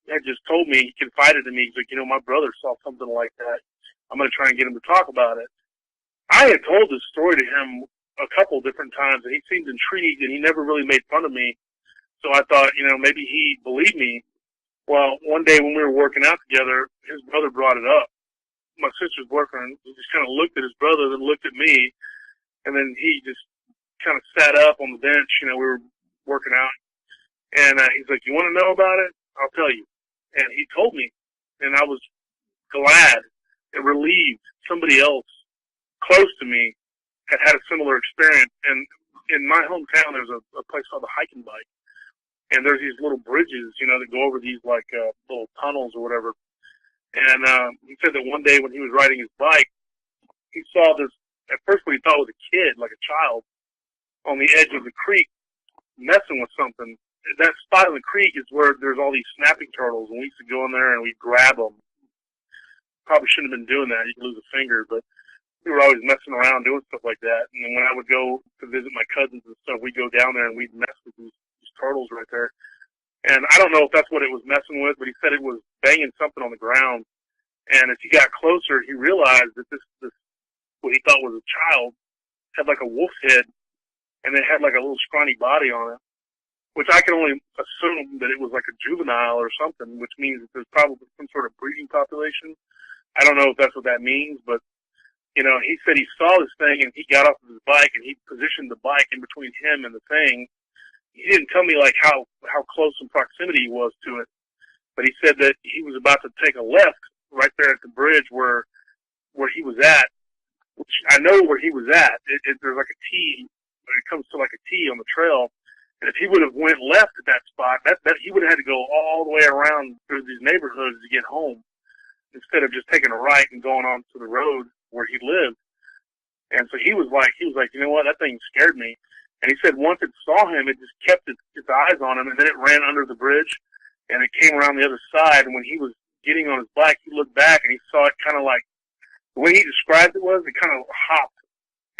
had just told me, he confided to me, he's like, my brother saw something like that. I'm going to try and get him to talk about it. I had told this story to him a couple different times, and he seemed intrigued, and he never really made fun of me. So I thought, maybe he believed me. Well, one day when we were working out together, his brother brought it up. My sister's boyfriend just kind of looked at his brother, then looked at me, and then he just kind of sat up on the bench. We were working out, and he's like, "You want to know about it? I'll tell you." And he told me, and I was glad and relieved somebody else close to me had a similar experience. And in my hometown, there's a place called the Hiking Bike, and there's these little bridges, that go over these little tunnels or whatever. And he said that one day when he was riding his bike, he saw this, at first what he thought was a kid, like a child, on the edge of the creek messing with something. That spot in the creek is where there's all these snapping turtles, and we used to go in there and we'd grab them. Probably shouldn't have been doing that. You could lose a finger, but we were always messing around doing stuff like that. And then when I would go to visit my cousins and stuff, we'd go down there and we'd mess with these turtles right there. And I don't know if that's what it was messing with, but he said it was banging something on the ground. And as he got closer, he realized that this what he thought was a child had like a wolf's head, and it had like a little scrawny body on it, which I can only assume that it was like a juvenile or something, which means that there's probably some sort of breeding population. I don't know if that's what that means, but he said he saw this thing and he got off of his bike and he positioned the bike in between him and the thing. He didn't tell me like how close in proximity he was to it, but he said that he was about to take a left right there at the bridge where he was at, which I know where he was at. There's like a T, it comes to like a T on the trail. And if he would have went left at that spot, that he would have had to go all the way around through these neighborhoods to get home, instead of just taking a right and going on to the road where he lived. And so he was like, you know what, that thing scared me. And he said once it saw him, it just kept its eyes on him, and then it ran under the bridge, and it came around the other side. And when he was getting on his bike, he looked back and he saw it kind of like, the way he described it was, it kind of hopped,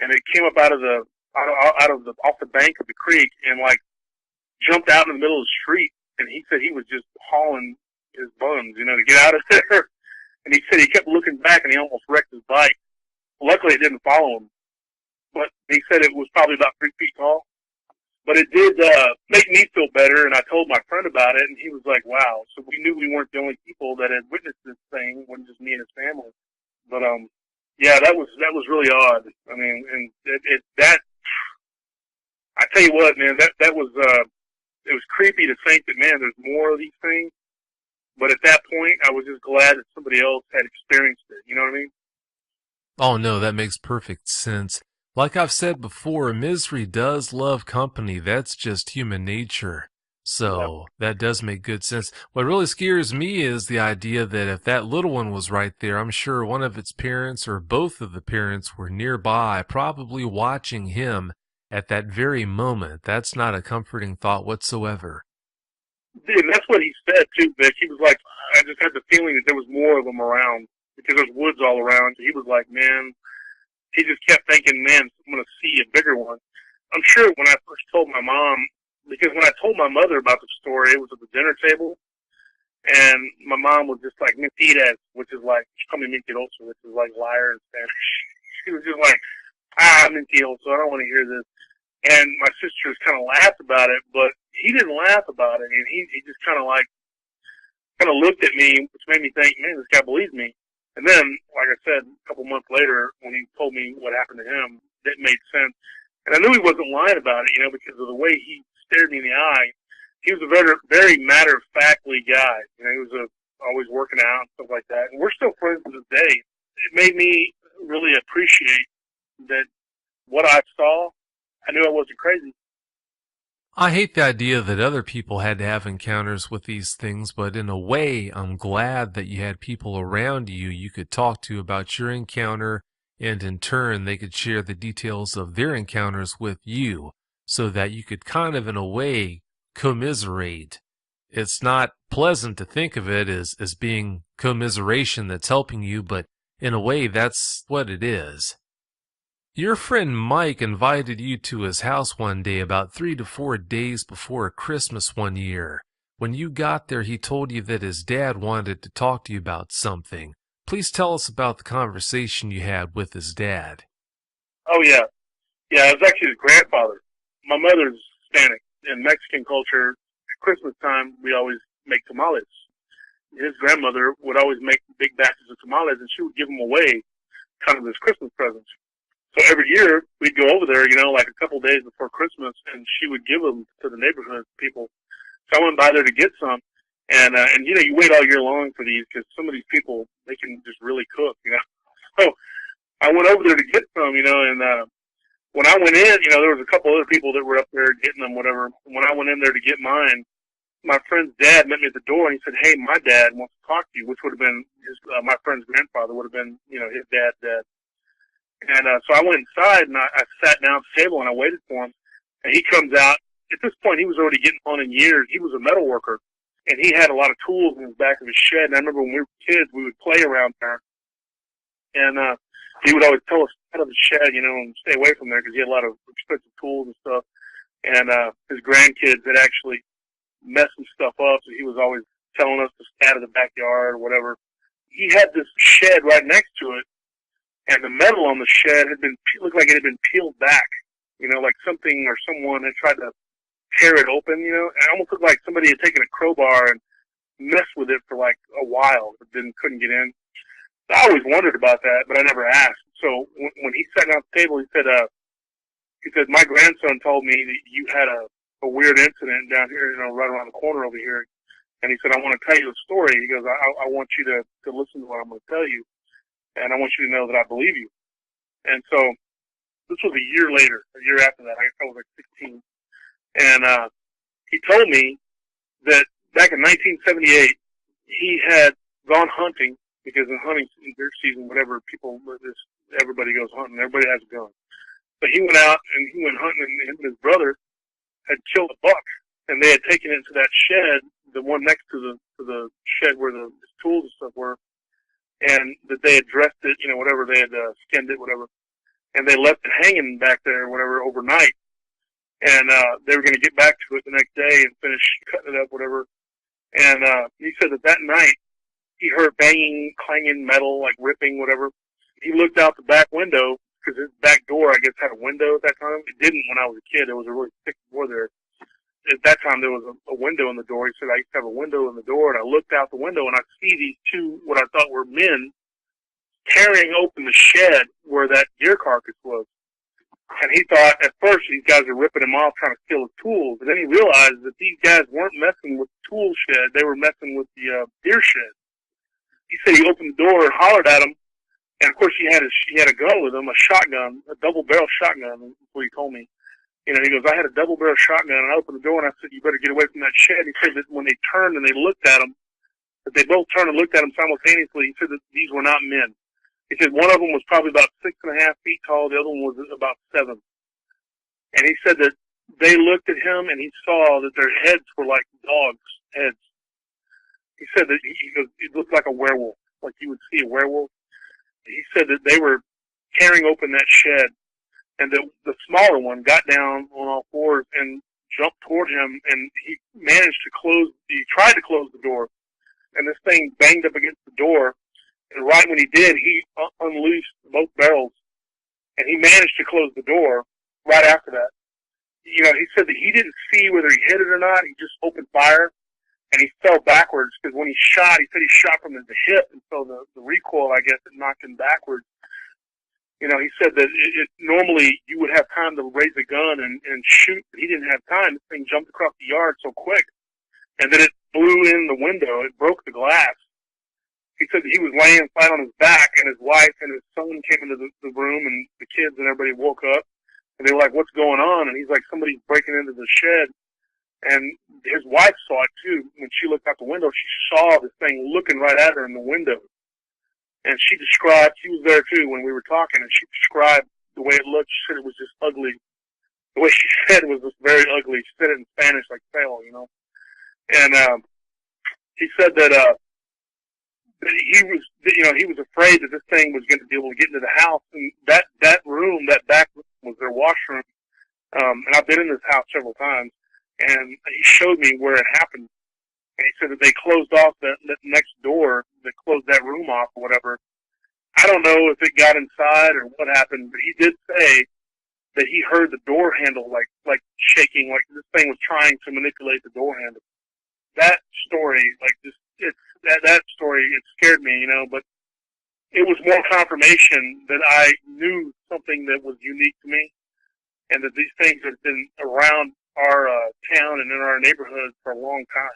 and it came up off the bank of the creek and like jumped out in the middle of the street. And he said he was just hauling his buns, to get out of there. And he said he kept looking back and he almost wrecked his bike. Luckily it didn't follow him, but he said it was probably about 3 feet tall. But it did make me feel better, and I told my friend about it, and he was like, wow. So we knew we weren't the only people that had witnessed this thing. It wasn't just me and his family. But yeah, that was really odd. I mean, and that I tell you what, man, that was it was creepy to think that, man, there's more of these things. But at that point, I was just glad that somebody else had experienced it. You know what I mean? Oh no, that makes perfect sense. Like I've said before, misery does love company. That's just human nature. So that does make good sense. What really scares me is the idea that if that little one was right there, I'm sure one of its parents or both of the parents were nearby, probably watching him, at that very moment, that's not a comforting thought whatsoever. Dude, and that's what he said too, Vic. He was like, I just had the feeling that there was more of them around because there's woods all around. He was like, man, he just kept thinking, man, I'm going to see a bigger one. I'm sure when I first told my mom, because when I told my mother about the story, it was at the dinner table, and my mom was just like, mentiras, which is like, she called me mentiroso, which is like liar in Spanish. She was just like, mentiroso, I don't want to hear this. And my sisters kind of laughed about it, but he didn't laugh about it, and he just kind of looked at me, which made me think, man, this guy believes me. And then, like I said, a couple months later, when he told me what happened to him, that made sense. And I knew he wasn't lying about it, because of the way he stared me in the eye. He was a very, very matter-of-factly guy. He was always working out and stuff like that. And we're still friends to this day. It made me really appreciate that what I saw, I knew I wasn't crazy. I hate the idea that other people had to have encounters with these things, but in a way, I'm glad that you had people around you could talk to about your encounter, and in turn, they could share the details of their encounters with you, so that you could kind of, in a way, commiserate. It's not pleasant to think of it as being commiseration that's helping you, but in a way, that's what it is. Your friend Mike invited you to his house one day about 3 to 4 days before Christmas one year. When you got there, he told you that his dad wanted to talk to you about something. Please tell us about the conversation you had with his dad. Oh, yeah. Yeah, it was actually his grandfather. My mother's Hispanic. In Mexican culture, at Christmas time, we always make tamales. His grandmother would always make big batches of tamales, and she would give them away kind of as Christmas presents. So every year, we'd go over there, like a couple days before Christmas, and she would give them to the neighborhood people. So I went by there to get some. And you wait all year long for these because some of these people, they can just really cook, So I went over there to get some, and when I went in, there was a couple other people that were up there getting them, whatever. When I went in there to get mine, my friend's dad met me at the door, and he said, hey, my dad wants to talk to you, which would have been my friend's grandfather would have been, his dad's dad. And so I went inside, and I sat down at the table, and I waited for him. And he comes out. At this point, he was already getting on in years. He was a metal worker, and he had a lot of tools in the back of his shed. And I remember when we were kids, we would play around there. And he would always tell us out of the shed, and stay away from there because he had a lot of expensive tools and stuff. And his grandkids had actually messed some stuff up, so he was always telling us to stay out of the backyard or whatever. He had this shed right next to it, and the metal on the shed looked like it had been peeled back, like something or someone had tried to tear it open, It almost looked like somebody had taken a crowbar and messed with it for like a while, but then couldn't get in. I always wondered about that, but I never asked. So when he sat down at the table, he said, my grandson told me that you had a weird incident down here, right around the corner over here. And he said, I want to tell you a story. He goes, I want you to listen to what I'm going to tell you. And I want you to know that I believe you. And so this was a year later, a year after that. I was like 16. And he told me that back in 1978, he had gone hunting, because in hunting deer season, whatever, everybody goes hunting. Everybody has a gun. But he went out and he went hunting, and him and his brother had killed a buck, and they had taken it to that shed, the one next to the shed where the tools and stuff were, and that they had dressed it, whatever, they had skinned it, whatever, and they left it hanging back there, whatever, overnight. And they were going to get back to it the next day and finish cutting it up, whatever. And he said that night he heard banging, clanging metal, like ripping, whatever. He looked out the back window, because his back door, I guess, had a window at that time. It didn't when I was a kid. There was a really thick door there. At that time, there was a window in the door. He said, I used to have a window in the door, and I looked out the window, and I see these two, what I thought were men, tearing open the shed where that deer carcass was. And he thought, at first, these guys are ripping him off, trying to steal his tools. But then he realized that these guys weren't messing with the tool shed. They were messing with the deer shed. He said he opened the door and hollered at him. And, of course, he had a gun with him, a shotgun, a double-barrel shotgun, is what he told me. He goes, I had a double-barrel shotgun, and I opened the door, and I said, you better get away from that shed. He said that when they turned and they looked at him, that they both turned and looked at him simultaneously, he said that these were not men. He said one of them was probably about 6.5 feet tall, the other one was about 7. And he said that they looked at him and he saw that their heads were like dogs' heads. He said that he goes, it looked like a werewolf, like you would see a werewolf. He said that they were tearing open that shed, and that the smaller one got down on all fours and jumped toward him, and he managed to close. He tried to close the door, and this thing banged up against the door. And right when he did, he unleashed both barrels, and he managed to close the door right after that. You know, he said that he didn't see whether he hit it or not. He just opened fire, and he fell backwards because when he shot, he said he shot from the hip, and so the recoil, I guess, it knocked him backwards. You know, he said that normally you would have time to raise a gun and shoot, but he didn't have time. This thing jumped across the yard so quick, and then it blew in the window. It broke the glass. He said that he was laying flat on his back, and his wife and his son came into the room, and the kids and everybody woke up, and they were like, "What's going on?" And he's like, "Somebody's breaking into the shed." And his wife saw it too. When she looked out the window, she saw this thing looking right at her in the window. And she described, she was there too when we were talking, and she described the way it looked. She said it was just ugly. The way she said it was just very ugly. She said it in Spanish like feo, you know. And he said that he was, you know, he was afraid that this thing was going to be able to get into the house. And that room, that back room, was their washroom. And I've been in this house several times, and he showed me where it happened. And he said that they closed off that next door, that closed that room off or whatever. I don't know if it got inside or what happened, but he did say that he heard the door handle like shaking, like this thing was trying to manipulate the door handle. That story, that story, it scared me, you know, but it was more confirmation that I knew something that was unique to me, and that these things had been around our town and in our neighborhood for a long time.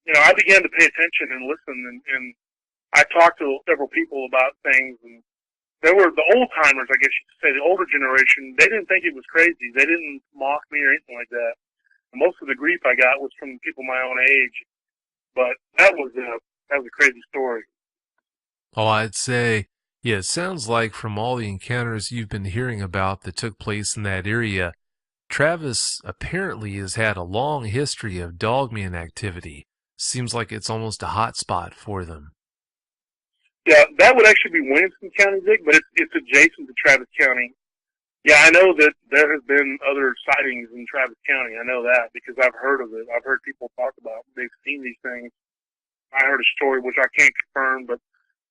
You know, I began to pay attention and listen, and I talked to several people about things, and there were the old timers, I guess you could say, the older generation. They didn't think it was crazy. They didn't mock me or anything like that. Most of the grief I got was from people my own age, but that was a crazy story. Oh, I'd say, yeah, it sounds like from all the encounters you've been hearing about that took place in that area, Travis apparently has had a long history of dogman activity. Seems like it's almost a hot spot for them. Yeah, that would actually be Williamson County, Dick, but it's adjacent to Travis County. Yeah, I know that there has been other sightings in Travis County. I know that because I've heard of it. I've heard people talk about it. They've seen these things. I heard a story, which I can't confirm, but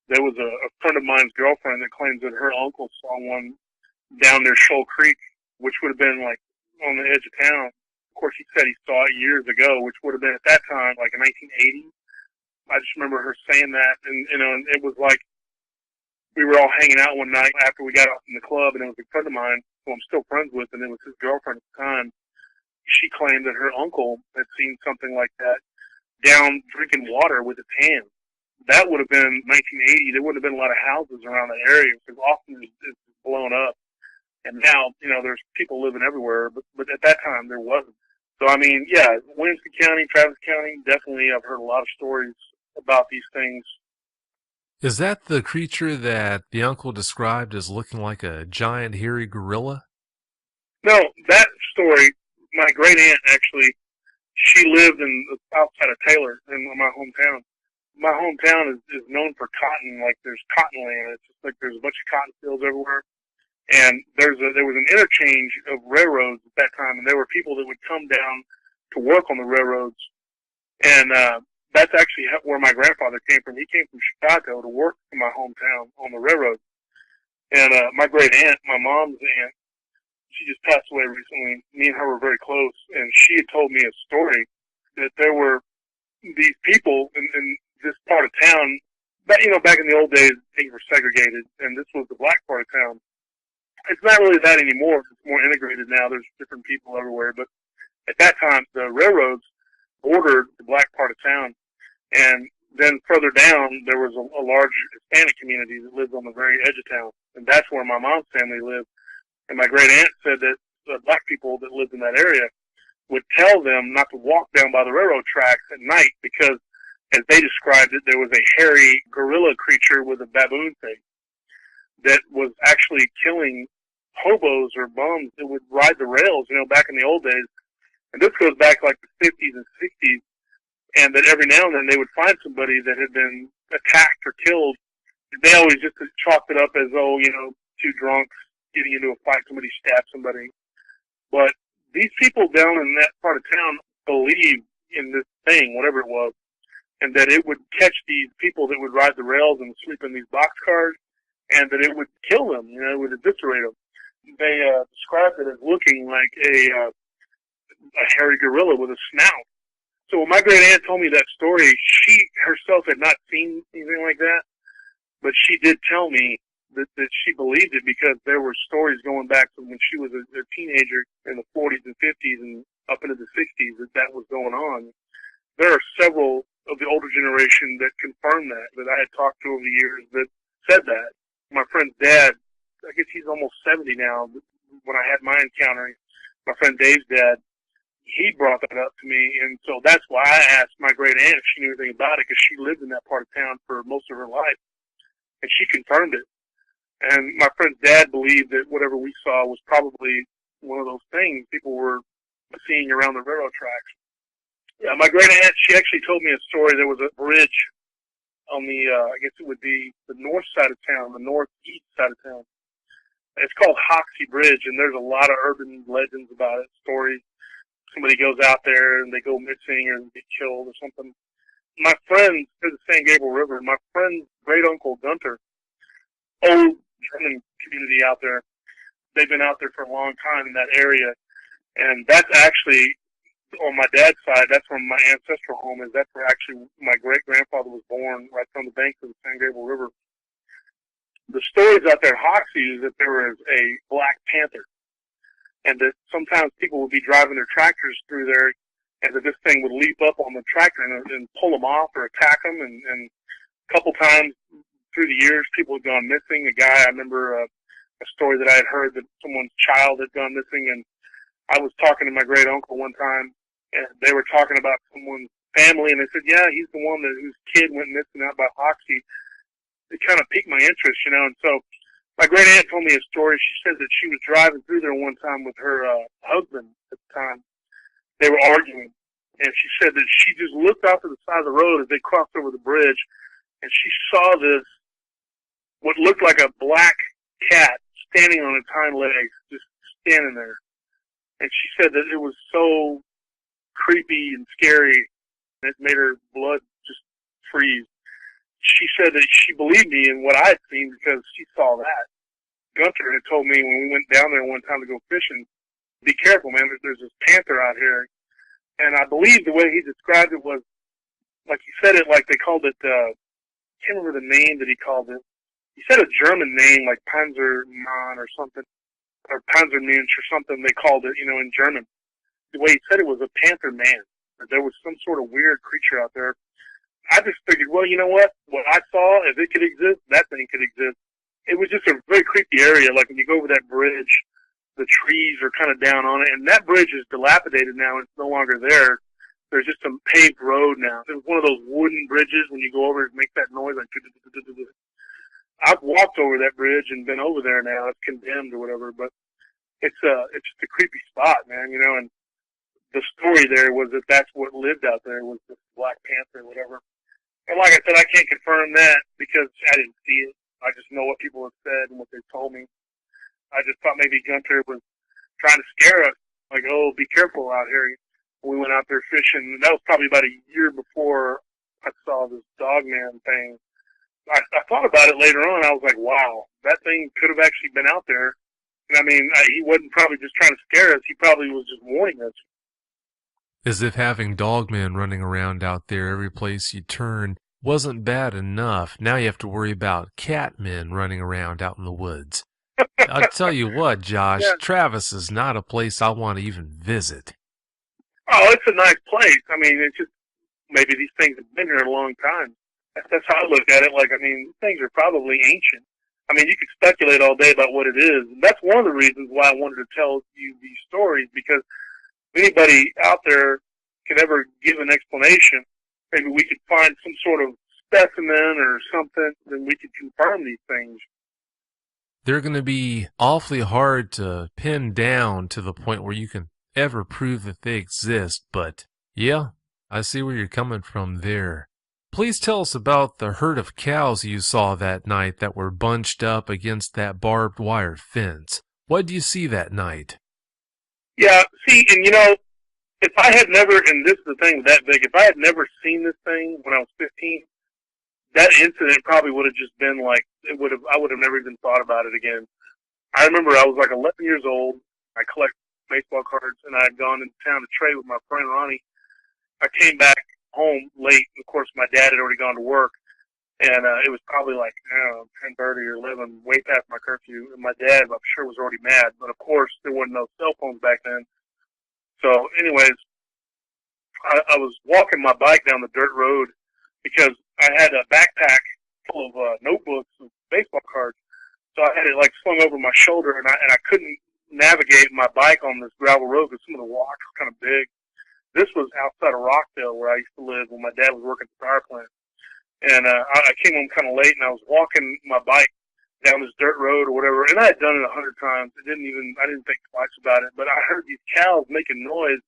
there was a friend of mine's girlfriend that claims that her uncle saw one down near Shoal Creek, which would have been like on the edge of town. Of course, he said he saw it years ago, which would have been at that time, like in 1980. I just remember her saying that, and you know, and it was like we were all hanging out one night after we got off from the club, and it was a friend of mine who I'm still friends with, and it was his girlfriend at the time. She claimed that her uncle had seen something like that down drinking water with his hands. That would have been 1980. There wouldn't have been a lot of houses around the area because often it's blown up. And now, you know, there's people living everywhere, but at that time there wasn't. So, I mean, yeah, Williamson County, Travis County, definitely I've heard a lot of stories about these things. Is that the creature that the uncle described as looking like a giant hairy gorilla? No, that story, my great aunt actually, she lived in the south side of Taylor in my hometown. My hometown is known for cotton, like there's cotton land. It's just like there's a bunch of cotton fields everywhere. And there was an interchange of railroads at that time, and there were people that would come down to work on the railroads. And that's actually where my grandfather came from. He came from Chicago to work in my hometown on the railroad. And my great aunt, my mom's aunt, she just passed away recently. Me and her were very close, and she had told me a story that there were these people in this part of town. But, you know, back in the old days, things were segregated, and this was the black part of town. It's not really that anymore. It's more integrated now. There's different people everywhere. But at that time, the railroads bordered the black part of town. And then further down, there was a large Hispanic community that lived on the very edge of town. And that's where my mom's family lived. And my great aunt said that the black people that lived in that area would tell them not to walk down by the railroad tracks at night because, as they described it, there was a hairy gorilla creature with a baboon face that was actually killing hobos or bums that would ride the rails, back in the old days. And this goes back like the 50s and 60s, and that every now and then they would find somebody that had been attacked or killed. They always just chalked it up as, two drunks getting into a fight, somebody stabbed somebody. But these people down in that part of town believed in this thing, whatever it was, and that it would catch these people that would ride the rails and sleep in these boxcars, and that it would kill them, it would eviscerate them. They described it as looking like a hairy gorilla with a snout. So when my great aunt told me that story, she herself had not seen anything like that, but she did tell me that she believed it because there were stories going back from when she was a teenager in the 40s and 50s and up into the 60s that was going on. There are several of the older generation that confirmed that I had talked to over the years that said that. My friend's dad, I guess he's almost 70 now, when I had my encounter, my friend Dave's dad, he brought that up to me, and so that's why I asked my great aunt if she knew anything about it, because she lived in that part of town for most of her life, and she confirmed it. And my friend's dad believed that whatever we saw was probably one of those things people were seeing around the railroad tracks. Yeah, my great aunt, she actually told me a story. There was a bridge on the, I guess it would be the north side of town, the northeast side of town. It's called Hoxie Bridge, and there's a lot of urban legends about it, stories. Somebody goes out there and they go missing or get killed or something. My friend, there's the San Gabriel River, my friend's great uncle Gunter, old German community out there. They've been out there for a long time in that area. And that's actually, on my dad's side, that's where my ancestral home is. That's where actually my great-grandfather was born, right from the banks of the San Gabriel River. The stories out there at Hoxie is that there was a black panther, and that sometimes people would be driving their tractors through there, and that this thing would leap up on the tractor and pull them off or attack them. And a couple times through the years, people had gone missing. A guy, I remember a story that I had heard that someone's child had gone missing, and I was talking to my great uncle one time, and they were talking about someone's family, and they said, yeah, he's the one whose kid went missing out by Hoxie. It kind of piqued my interest, and so my great aunt told me a story. She said that she was driving through there one time with her husband at the time. They were arguing, and she said that she just looked off to the side of the road as they crossed over the bridge, and she saw this, what looked like a black cat standing on its hind legs, just standing there. And she said that it was so creepy and scary, and it made her blood just freeze. She said that she believed me in what I had seen because she saw that. Gunter had told me when we went down there one time to go fishing, be careful, man, there's this panther out here. And I believe the way he described it was, like he said it like they called it, I can't remember the name that he called it. He said a German name like Panzermann or something, or Panzermensch or something they called it, in German. The way he said it was a panther man. There was some sort of weird creature out there. I just figured, well, you know what? What I saw, if it could exist, that thing could exist. It was just a very creepy area. Like when you go over that bridge, the trees are kind of down on it, and that bridge is dilapidated now. It's no longer there. There's just some paved road now. It was one of those wooden bridges when you go over it, it makes that noise like. I've walked over that bridge and been over there now. It's condemned or whatever, but it's just a creepy spot, man. And the story there was that that's what lived out there was this Black Panther or whatever. And like I said, I can't confirm that because I didn't see it. I just know what people have said and what they've told me. I just thought maybe Gunter was trying to scare us, like, oh, be careful out here. We went out there fishing. That was probably about a year before I saw this Dogman thing. I thought about it later on. I was like, wow, that thing could have actually been out there. And I mean, he wasn't probably just trying to scare us. He probably was just warning us. As if having dogmen running around out there every place you turn wasn't bad enough. Now you have to worry about catmen running around out in the woods. I'll tell you what, Josh, Yeah. Travis is not a place I want to even visit. Oh, it's a nice place. I mean, it's just maybe these things have been here a long time. That's how I look at it. Like, I mean, things are probably ancient. I mean, you could speculate all day about what it is. And that's one of the reasons why I wanted to tell you these stories, because if anybody out there can ever give an explanation, maybe we could find some sort of specimen or something, then we could confirm these things. They're going to be awfully hard to pin down to the point where you can ever prove that they exist, but yeah, I see where you're coming from there. Please tell us about the herd of cows you saw that night that were bunched up against that barbed wire fence. What did you see that night? Yeah, see, and if I had never, and this is the thing with that big, if I had never seen this thing when I was 15, that incident probably would have just been like, I would have never even thought about it again. I remember I was like 11 years old. I collect baseball cards, and I had gone into town to trade with my friend Ronnie. I came back home late. Of course, my dad had already gone to work, and it was probably like, I don't know, 10:30 or 11, way past my curfew. And my dad, I'm sure, was already mad. But of course, there wasn't no cell phones back then. So, anyways, I was walking my bike down the dirt road because I had a backpack full of notebooks and baseball cards. So I had it like slung over my shoulder, and I couldn't navigate my bike on this gravel road because some of the rocks were kind of big. This was outside of Rockdale where I used to live when my dad was working at the power plant. And I came home kind of late, and I was walking my bike down this dirt road or whatever, and I had done it 100 times. I didn't think twice about it, but I heard these cows making noise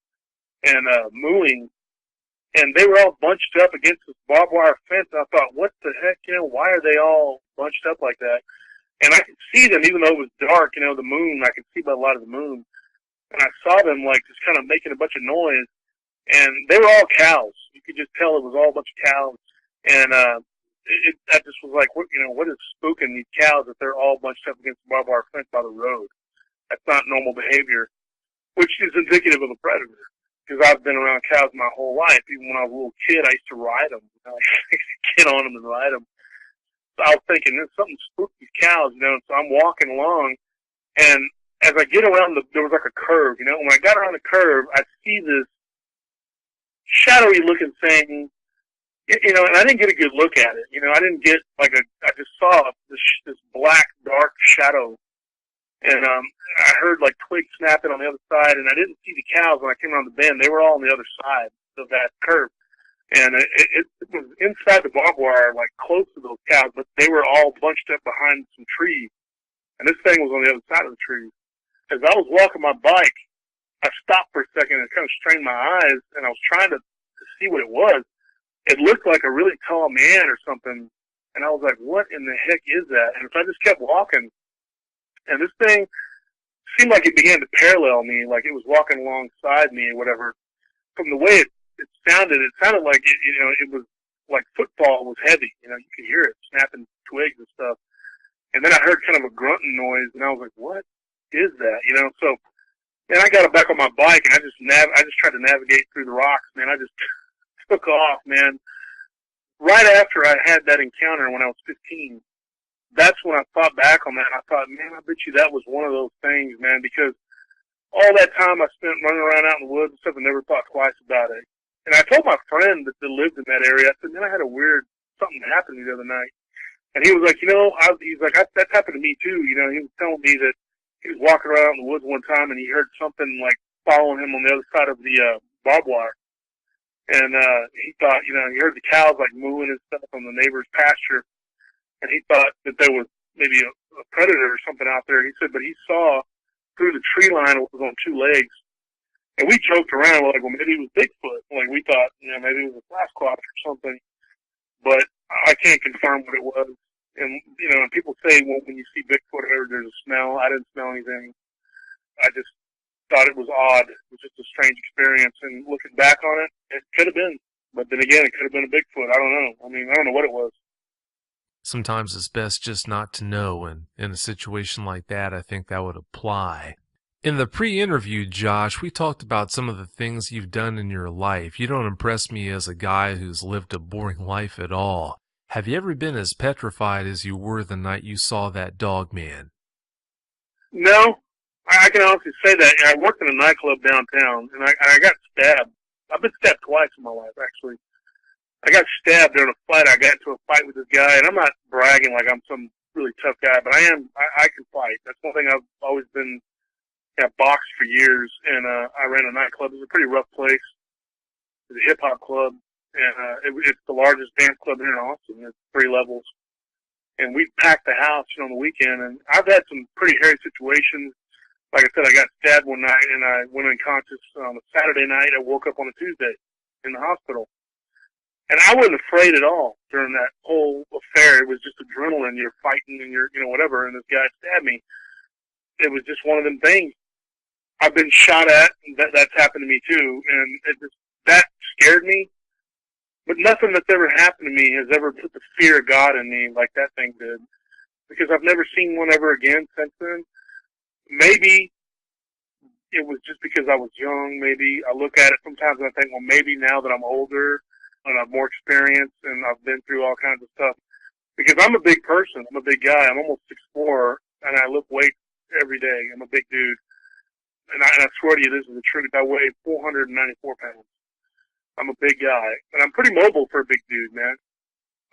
and mooing, and they were all bunched up against this barbed wire fence. And I thought, what the heck, why are they all bunched up like that? And I could see them, even though it was dark, the moon, I could see by the light of the moon. And I saw them, like, just kind of making a bunch of noise. And they were all cows. You could just tell it was all a bunch of cows. And I just was like, what is spooking these cows if they're all bunched up against the barbed wire fence by the road? That's not normal behavior, which is indicative of a predator. Because I've been around cows my whole life. Even when I was a little kid, I used to ride them. I used to get on them and ride them. So I was thinking, there's something spooky with cows, So I'm walking along, and as I get around there was like a curve, When I got around the curve, I see this shadowy looking thing, and I didn't get a good look at it. I didn't get I just saw this black, dark shadow. And I heard like twigs snapping on the other side, and I didn't see the cows when I came around the bend. They were all on the other side of that curve. And it was inside the barbed wire, like close to those cows, but they were all bunched up behind some trees. And this thing was on the other side of the trees. As I was walking my bike, I stopped for a second and kind of strained my eyes, and I was trying to see what it was. It looked like a really tall man or something, and I was like, what in the heck is that? And so I just kept walking, and this thing seemed like it began to parallel me, like it was walking alongside me or whatever. From the way it sounded like it was like footfall was heavy. You could hear it snapping twigs and stuff. And then I heard kind of a grunting noise, and I was like, what is that? So then I got back on my bike, and I just tried to navigate through the rocks, man. I just took off, man. Right after I had that encounter when I was 15, that's when I thought back on that, and I thought, man, I bet you that was one of those things, man, because all that time I spent running around out in the woods and stuff and never thought twice about it. And I told my friend that lived in that area, I said, man, I had something happened to me the other night. And he was like, he's like, that's happened to me too. He was telling me that he was walking around in the woods one time and he heard something like following him on the other side of the barbed wire. And he thought, he heard the cows like mooing and stuff on the neighbor's pasture. And he thought that there was maybe a predator or something out there. He said, but he saw through the tree line, it was on two legs. And we joked around, we're like, well, maybe it was Bigfoot. Like, we thought, maybe it was a Sasquatch or something. But I can't confirm what it was. And, and people say, well, when you see Bigfoot, there's a smell. I didn't smell anything. I just thought it was odd. It was just a strange experience. And looking back on it, it could have been. But then again, it could have been a Bigfoot. I don't know. I don't know what it was. Sometimes it's best just not to know, and in a situation like that, I think that would apply. In the pre-interview, Josh, we talked about some of the things you've done in your life. You don't impress me as a guy who's lived a boring life at all. Have you ever been as petrified as you were the night you saw that dog man? No, I can honestly say that. I worked in a nightclub downtown, and I got stabbed. I've been stabbed twice in my life, actually. I got stabbed during a fight. I got into a fight with this guy, and I'm not bragging like I'm some really tough guy, but I can fight. That's one thing I've always been. I boxed for years, and I ran a nightclub. It was a pretty rough place. It was a hip-hop club, and it's the largest dance club here in Austin. It's 3 levels. and we packed the house, on the weekend. And I've had some pretty hairy situations. Like I said, I got stabbed one night, and I went unconscious on a Saturday night. I woke up on a Tuesday in the hospital. And I wasn't afraid at all during that whole affair. It was just adrenaline. You're fighting and you're, whatever. And this guy stabbed me. It was just one of them things. I've been shot at. And that's happened to me too. And that scared me. But nothing that's ever happened to me has ever put the fear of God in me like that thing did. Because I've never seen one ever again since then. Maybe it was just because I was young. Maybe I look at it sometimes and I think, well, maybe now that I'm older and I've more experience and I've been through all kinds of stuff. Because I'm a big person. I'm a big guy. I'm almost 6'4", and I lift weights every day. I'm a big dude. And I swear to you, this is the truth. I weigh 494 pounds. I'm a big guy. And I'm pretty mobile for a big dude, man.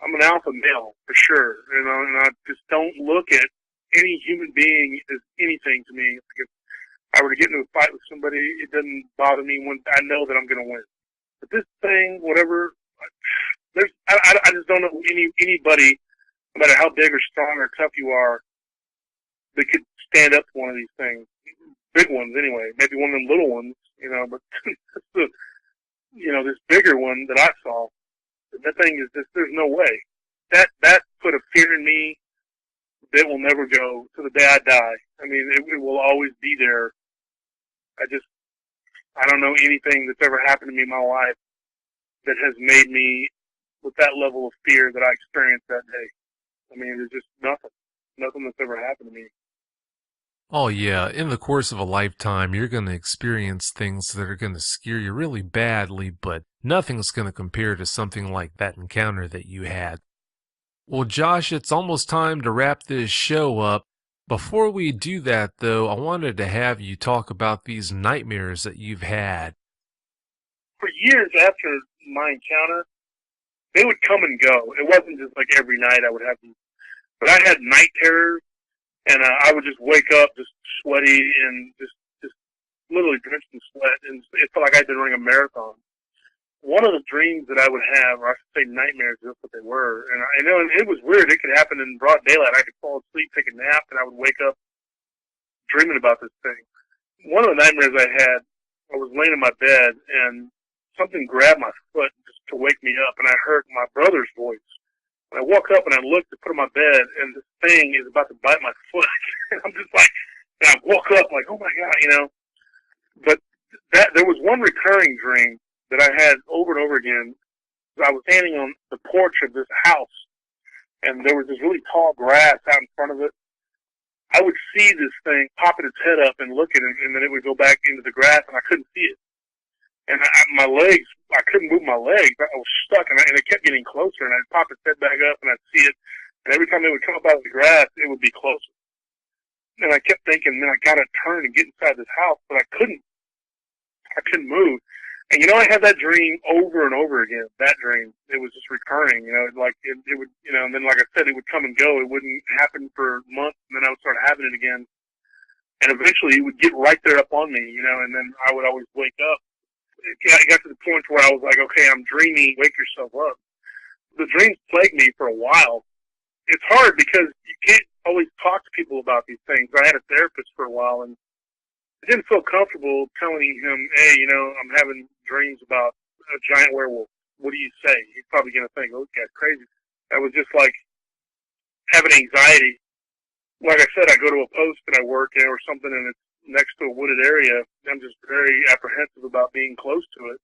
I'm an alpha male, for sure. And I just don't look at any human being as anything to me. If I were to get into a fight with somebody, it doesn't bother me when I know that I'm going to win. But this thing, whatever, I just don't know anybody, no matter how big or strong or tough you are, that could stand up to one of these things. Big ones, anyway. Maybe one of them little ones, but this bigger one that I saw, that thing is just, there's no way. That put a fear in me that will never go to the day I die. I mean, it will always be there. I don't know anything that's ever happened to me in my life that has made me with that level of fear that I experienced that day. I mean, there's just nothing that's ever happened to me. Oh yeah, in the course of a lifetime, you're going to experience things that are going to scare you really badly, but nothing's going to compare to something like that encounter that you had. Well, Josh, it's almost time to wrap this show up. Before we do that, though, I wanted to have you talk about these nightmares that you've had. For years after my encounter, they would come and go. It wasn't just like every night I would have them. But I had night terrors, and I would just wake up just sweaty and just literally drenched in sweat, and it felt like I had been running a marathon. One of the dreams that I would have, or I should say nightmares, that's what they were. And I know it was weird. It could happen in broad daylight. I could fall asleep, take a nap, and I would wake up dreaming about this thing. One of the nightmares I had, I was laying in my bed, and something grabbed my foot just to wake me up, and I heard my brother's voice. And I woke up and I looked to put on my bed, and this thing is about to bite my foot. And I'm just like, and I woke up like, oh my God, But there was one recurring dream that I had over and over again. I was standing on the porch of this house, and there was this really tall grass out in front of it. I would see this thing popping its head up and look at it, and then it would go back into the grass, and I couldn't see it. And my legs, I couldn't move my legs. I was stuck, and it kept getting closer, and I'd pop its head back up, and I'd see it. And every time it would come up out of the grass, it would be closer. And I kept thinking, man, I got to turn and get inside this house, but I couldn't. I couldn't move. And I had that dream over and over again. That dream, it was just recurring. Like it would, and then like I said, it would come and go. It wouldn't happen for months, and then I would start having it again. And eventually, it would get right there up on me, and then I would always wake up. It got to the point where I was like, okay, I'm dreaming. Wake yourself up. The dreams plagued me for a while. It's hard because you can't always talk to people about these things. I had a therapist for a while, and I didn't feel comfortable telling him, hey, I'm having dreams about a giant werewolf. What do you say? He's probably going to think, oh, this guy's crazy. I was just like having anxiety. Like I said, I go to a post and I work or something, and it's next to a wooded area. I'm just very apprehensive about being close to it.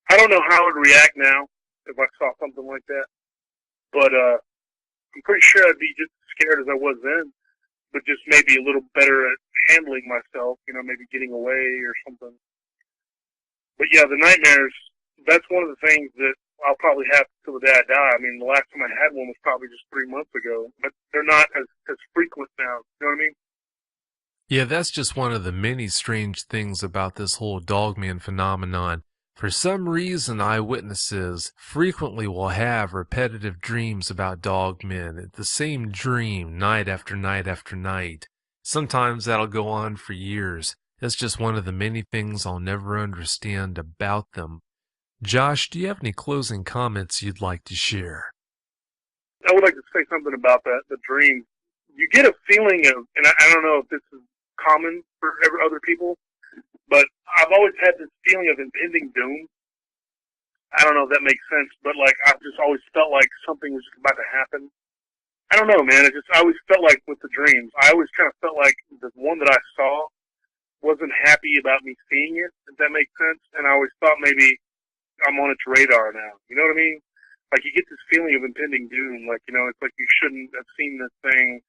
I don't know how I would react now if I saw something like that. But I'm pretty sure I'd be just as scared as I was then, but just maybe a little better at handling myself, maybe getting away or something. But yeah, the nightmares, that's one of the things that I'll probably have till the day I die. I mean, the last time I had one was probably just 3 months ago, but they're not as frequent now. You know what I mean? Yeah, that's just one of the many strange things about this whole dogman phenomenon. For some reason, eyewitnesses frequently will have repetitive dreams about dogmen, the same dream night after night after night. Sometimes that'll go on for years. That's just one of the many things I'll never understand about them. Josh, do you have any closing comments you'd like to share? I would like to say something about that, the dream. You get a feeling of, and I don't know if this is common for other people, but I've always had this feeling of impending doom. I don't know if that makes sense, but like I've just always felt like something was just about to happen. I don't know, man. I always felt like with the dreams, I always kind of felt like the one that I saw wasn't happy about me seeing it, if that makes sense. And I always thought maybe I'm on its radar now. You know what I mean? Like you get this feeling of impending doom. Like, you know, it's like you shouldn't have seen this thing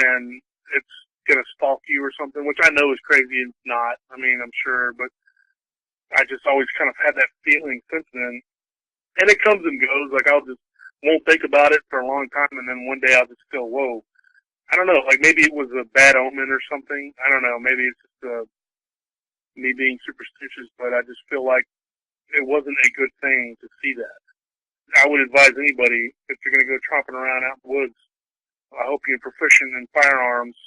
and it's going to stalk you or something, which I know is crazy. It's not. I mean, I'm sure, but I just always kind of had that feeling since then. And it comes and goes. Like I'll just won't think about it for a long time, and then one day I'll just feel, whoa. I don't know. Like maybe it was a bad omen or something. I don't know. Maybe it's just me being superstitious, but I just feel like it wasn't a good thing to see that. I would advise anybody, if you're going to go tromping around out in the woods, I hope you're proficient in firearms.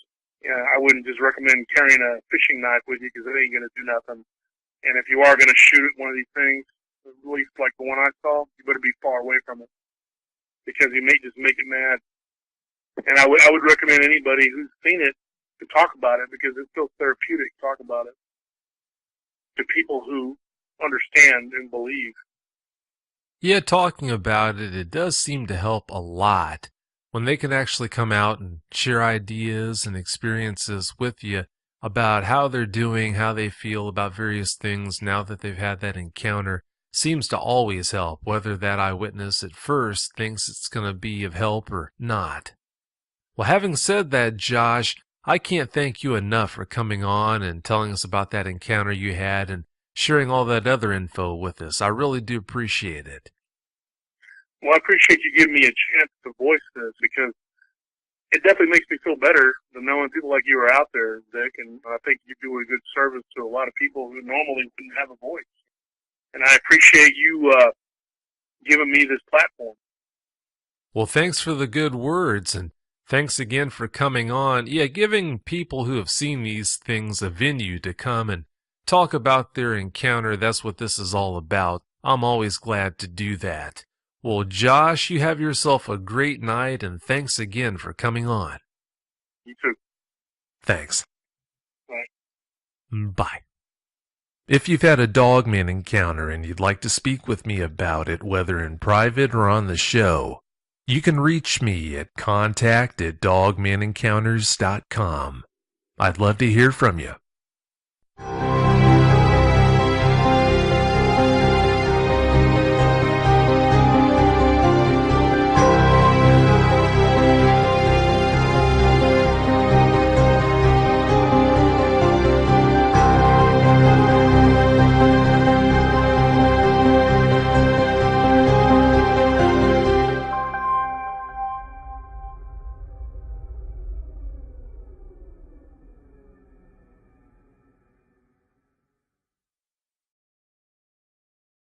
Yeah, I wouldn't just recommend carrying a fishing knife with you because it ain't going to do nothing. And if you are going to shoot at one of these things, at least like the one I saw, you better be far away from it because you may just make it mad. And I would recommend anybody who's seen it to talk about it because it feels therapeutic to talk about it to people who understand and believe. Yeah, talking about it, it does seem to help a lot when they can actually come out and share ideas and experiences with you about how they're doing, how they feel about various things now that they've had that encounter. Seems to always help, whether that eyewitness at first thinks it's going to be of help or not. Well, having said that, Josh, I can't thank you enough for coming on and telling us about that encounter you had and sharing all that other info with us. I really do appreciate it. Well, I appreciate you giving me a chance to voice this because it definitely makes me feel better than knowing people like you are out there, Vic, and I think you do a good service to a lot of people who normally wouldn't have a voice. And I appreciate you giving me this platform. Well, thanks for the good words, and thanks again for coming on. Yeah, giving people who have seen these things a venue to come and talk about their encounter, that's what this is all about. I'm always glad to do that. Well, Josh, you have yourself a great night, and thanks again for coming on. You too. Thanks. Bye. Bye. If you've had a dogman encounter and you'd like to speak with me about it, whether in private or on the show, you can reach me at contact@dogmanencounters.com. I'd love to hear from you.